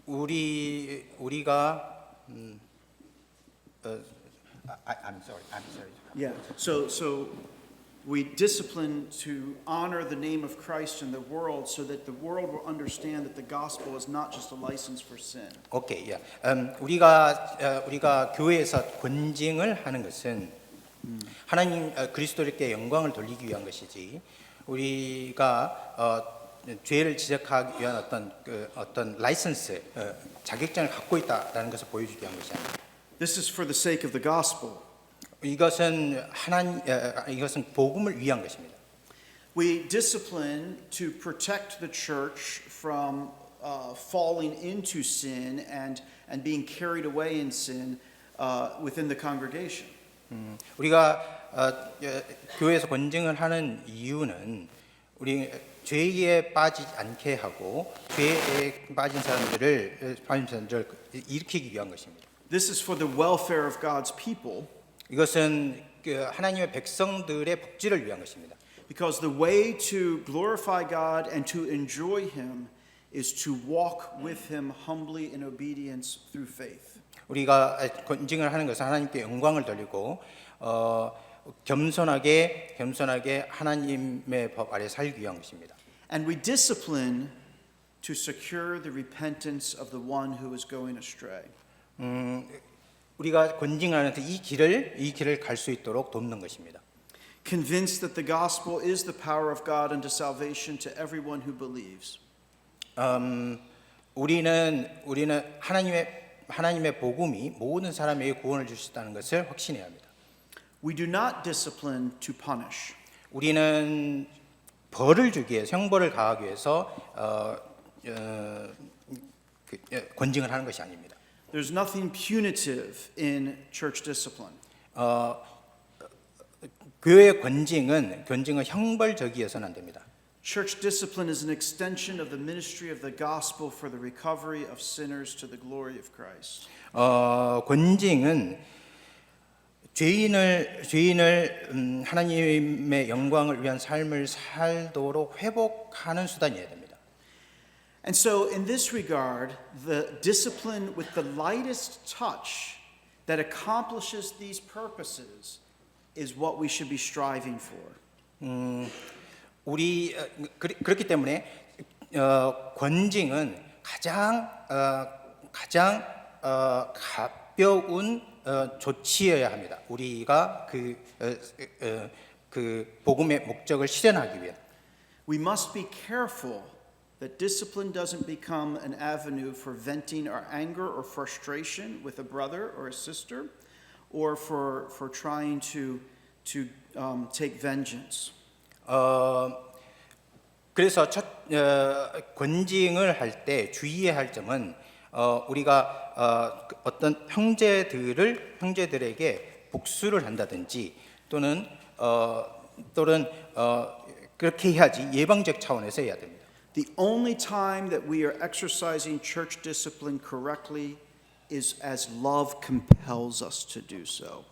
우리가 I'm sorry. Yeah. So we discipline to honor the name of Christ in the world so that the world will understand that the gospel is not just a license for sin. 오케이, 야. 우리가 교회에서 권징을 하는 것은 하나님 그리스도께 영광을 돌리기 위한 것이지 우리가 죄를 지적하기 위한 어떤 라이선스 자격증을 갖고 있다라는 것을 보여주기 위한 것이 아닙니다. This is for the sake of the gospel. 이것은 복음을 위한 것입니다. We discipline to protect the church from falling into sin and being carried away in sin within the congregation. 우리가 교회에서 권징을 하는 이유는 우리 죄에 빠지지 않게 하고 죄에 빠진 사람들을 일으키기 위한 것입니다. This is for the welfare of God's people. 이것은 하나님의 백성들의 복지를 위한 것입니다. Because the way to glorify God and to enjoy Him is to walk with Him humbly in obedience through faith. 우리가 권징을 하는 것은 하나님께 영광을 돌리고 겸손하게 하나님의 법 아래 살기 위한 것입니다. And we discipline to secure the repentance of the one who is going astray. 우리가 권징하는데 이 길을 갈 수 있도록 돕는 것입니다. Convinced that the gospel is the power of God unto salvation to everyone who believes. 우리는 하나님의 복음이 모든 사람에게 구원을 줄 수 있다는 것을 확신해야 합니다. We do not discipline to punish. 우리는 벌을 주기 위해서 형벌을 가하기 위해서 권징을 하는 것이 아닙니다. There's nothing punitive in church discipline. 교회의 권징은 형벌적이어서는 안 됩니다. Church discipline is an extension of the ministry of the gospel for the recovery of sinners to the glory of Christ. 권징은 죄인을 하나님의 영광을 위한 삶을 살도록 회복하는 수단이어야 됩니다. And so in this regard, the discipline with the lightest touch that accomplishes these purposes is what we should be striving for. 그렇기 때문에 권징은 가장 가벼운 조치여야 합니다. 우리가 그 복음의 목적을 실현하기 위해. We must be careful that discipline doesn't become an avenue for venting our anger or frustration with a brother or a sister, or for trying to take vengeance. 그래서 권징을 할 때 주의해야 할 점은 우리가 어떤 형제들에게 복수를 한다든지 또는 그렇게 해야지 예방적 차원에서 해야 됩니다. The only time that we are exercising church discipline correctly is as love compels us to do so.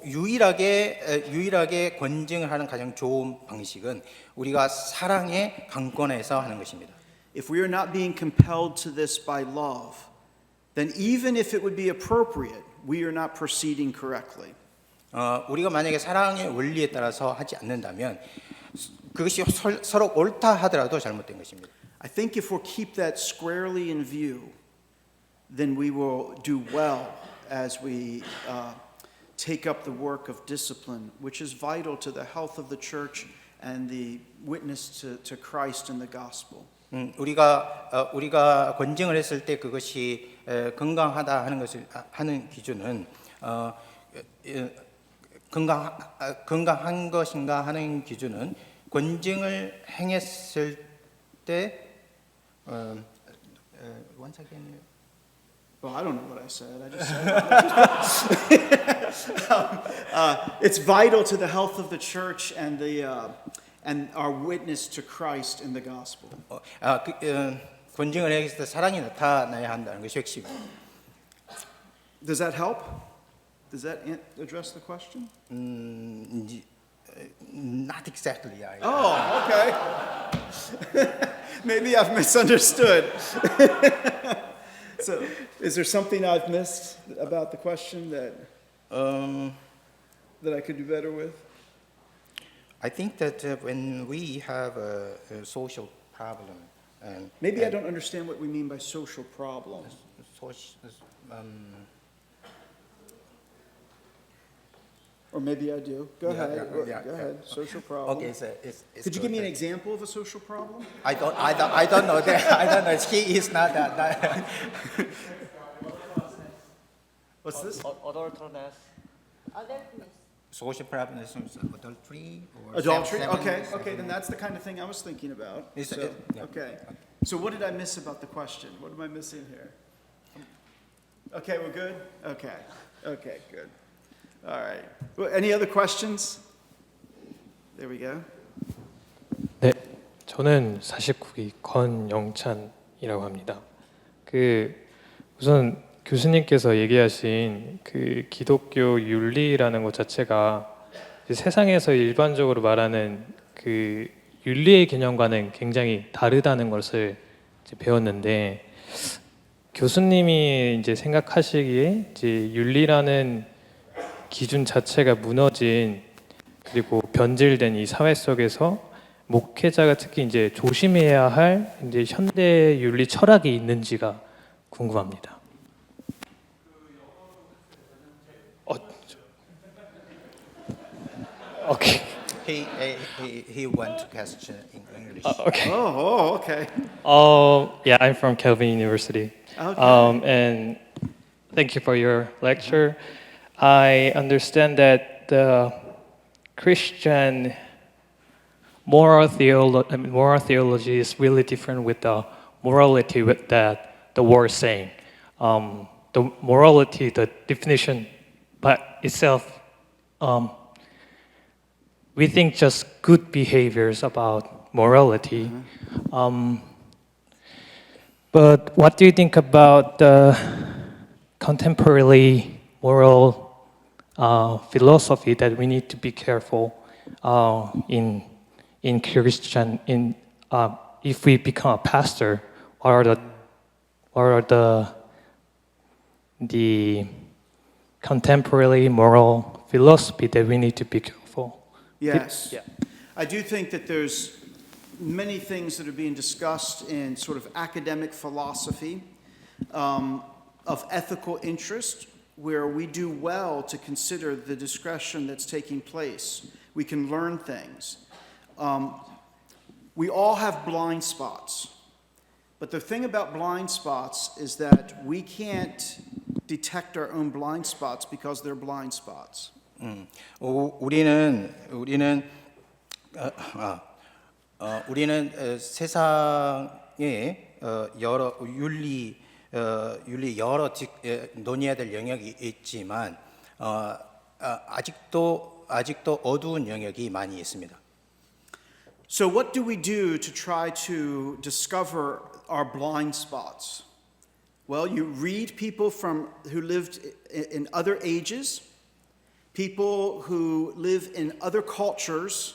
유일하게 권징을 하는 가장 좋은 방식은 우리가 사랑의 강권에서 하는 것입니다. If we are not being compelled to this by love, then even if it would be appropriate, we are not proceeding correctly. 우리가 만약에 사랑의 원리에 따라서 하지 않는다면 그것이 서로 옳다 하더라도 잘못된 것입니다. I think if we'll keep that squarely in view, then we will do well as we take up the work of discipline, which is vital to the health of the church and the witness to Christ and the gospel. 우리가 권징을 했을 때 그것이 건강하다 하는 기준은 건강한 것인가 하는 기준은 권징을 행했을 때 once again. Well, I don't know what I said. I just said it's vital to the health of the church and and our witness to Christ in the gospel. 권징을 행했을 때 사랑이 나타나야 한다는 것이 핵심입니다. Does that help? Does that address the question? Not exactly. Oh, okay. Maybe I've misunderstood. So, is there something I've missed about the question that I could do better with? I think that when we have a social problem, and Maybe I don't understand what we mean by social problem. Or maybe I do. Go ahead. Go ahead. Social problem. Okay, so it's Could you good. give me an example of a social problem? I don't know that. I don't know. He is not that. What's this? Adulterous. Social problem is adultery or Adultery? seven- Okay, okay, then that's the kind of thing I was thinking about. Is So, it- yeah. okay. So what did I miss about the question? What am I missing here? Okay, we're good? Okay, okay, good. All right. Well, any other questions? There we go. 네, 저는 49기 권영찬이라고 합니다. 우선 교수님께서 얘기하신 기독교 윤리라는 것 자체가 이제 세상에서 일반적으로 말하는 윤리의 개념과는 굉장히 다르다는 것을 이제 배웠는데, 교수님이 이제 생각하시기에 이제 윤리라는 기준 자체가 무너진 그리고 변질된 이 사회 속에서 목회자가 특히 이제 조심해야 할 이제 현대 윤리 철학이 있는지가 궁금합니다. Okay. He went to question in English. Okay. Oh, okay. Yeah, I'm from Kelvin University. Okay. And thank you for your lecture. I understand that the Christian moral theology is really different with the morality that the world is saying. The morality, the definition by itself, we think just good behaviors about morality. But what do you think about the contemporary moral philosophy that we need to be careful in Christian? If we become a pastor, what are the contemporary moral philosophy that we need to be careful? Yes. Yeah. I do think that there's many things that are being discussed in sort of academic philosophy of ethical interest, where we do well to consider the discretion that's taking place. We can learn things. We all have blind spots. But the thing about blind spots is that we can't detect our own blind spots because they're blind spots. 우리는 세상에 여러 윤리 여러 논의해야 될 영역이 있지만 아직도 어두운 영역이 많이 있습니다. So what do we do to try to discover our blind spots? Well, you read people who lived in other ages, people who live in other cultures,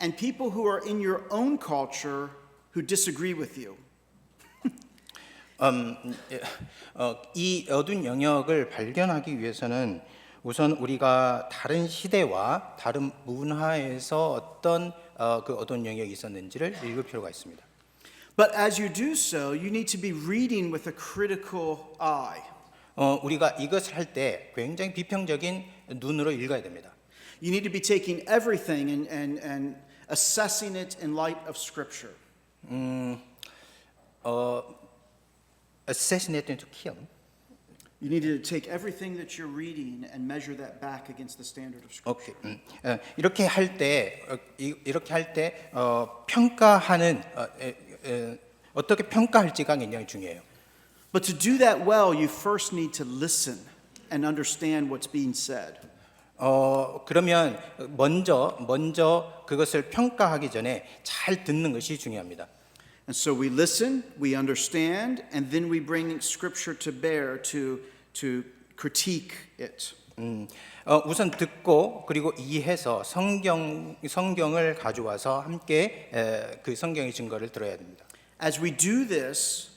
and people who are in your own culture who disagree with you. 이 어두운 영역을 발견하기 위해서는 우선 우리가 다른 시대와 다른 문화에서 어떤 그 어두운 영역이 있었는지를 읽을 필요가 있습니다. But as you do so, you need to be reading with a critical eye. 우리가 이것을 할 때 굉장히 비평적인 눈으로 읽어야 됩니다. You need to be taking everything and assessing it in light of Scripture. Assassinate to kill. You need to take everything that you're reading and measure that back against the standard of Scripture. 오케이. 이렇게 할 때 평가하는 어떻게 평가할지가 굉장히 중요해요. But to do that well, you first need to listen and understand what's being said. 그러면 먼저 그것을 평가하기 전에 잘 듣는 것이 중요합니다. And so we listen, we understand, and then we bring Scripture to bear to critique it. 우선 듣고 그리고 이해해서 성경을 가져와서 함께 그 성경의 증거를 들어야 됩니다. As we do this,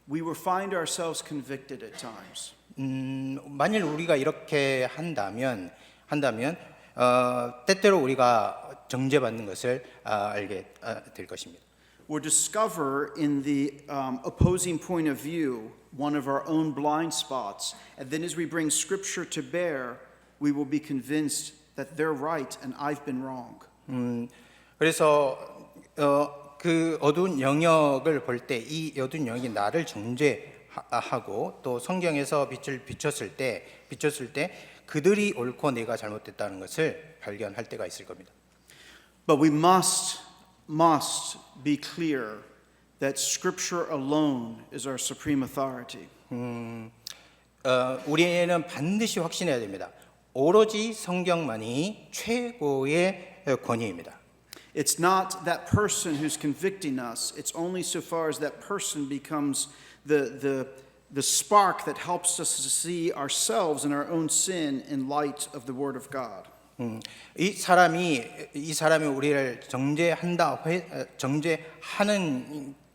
we will find ourselves convicted at times. 만일 우리가 이렇게 한다면 때때로 우리가 정죄받는 것을 알게 될 것입니다. Or discover in the opposing point of view one of our own blind spots, and then as we bring Scripture to bear, we will be convinced that they're right and I've been wrong. 그래서 그 어두운 영역을 볼 때 이 어두운 영역이 나를 정죄하고 또 성경에서 빛을 비췄을 때 그들이 옳고 내가 잘못됐다는 것을 발견할 때가 있을 겁니다. But we must be clear that Scripture alone is our supreme authority. 우리는 반드시 확신해야 됩니다. 오로지 성경만이 최고의 권위입니다. It's not that person who's convicting us. It's only so far as that person becomes the spark that helps us to see ourselves and our own sin in light of the Word of God. 이 사람이 우리를 정죄하는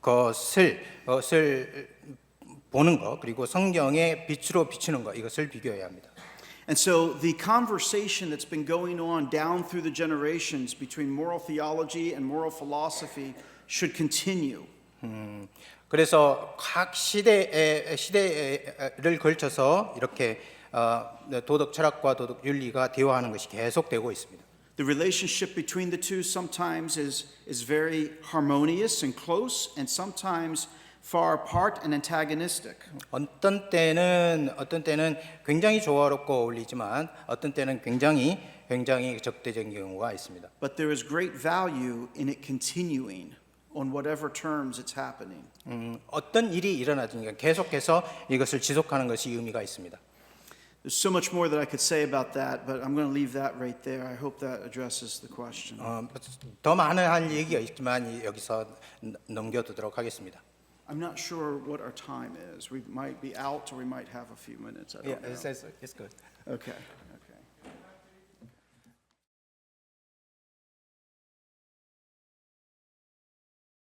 것을 보는 것 그리고 성경의 빛으로 비추는 것 이것을 비교해야 합니다. And so the conversation that's been going on down through the generations between moral theology and moral philosophy should continue. 그래서 각 시대를 걸쳐서 이렇게 도덕 철학과 도덕 윤리가 대화하는 것이 계속되고 있습니다. The relationship between the two sometimes is very harmonious and close, and sometimes far apart and antagonistic. 어떤 때는 굉장히 조화롭고 어울리지만 어떤 때는 굉장히 적대적인 경우가 있습니다. But there is great value in it continuing on whatever terms it's happening. 어떤 일이 일어나든가 계속해서 이것을 지속하는 것이 의미가 있습니다. There's so much more that I could say about that, but I'm going to leave that right there. I hope that addresses the question. 더 많은 할 얘기가 있지만 여기서 넘겨두도록 하겠습니다. I'm not sure what our time is. We might be out or we might have a few minutes. I don't know. It's good. Okay.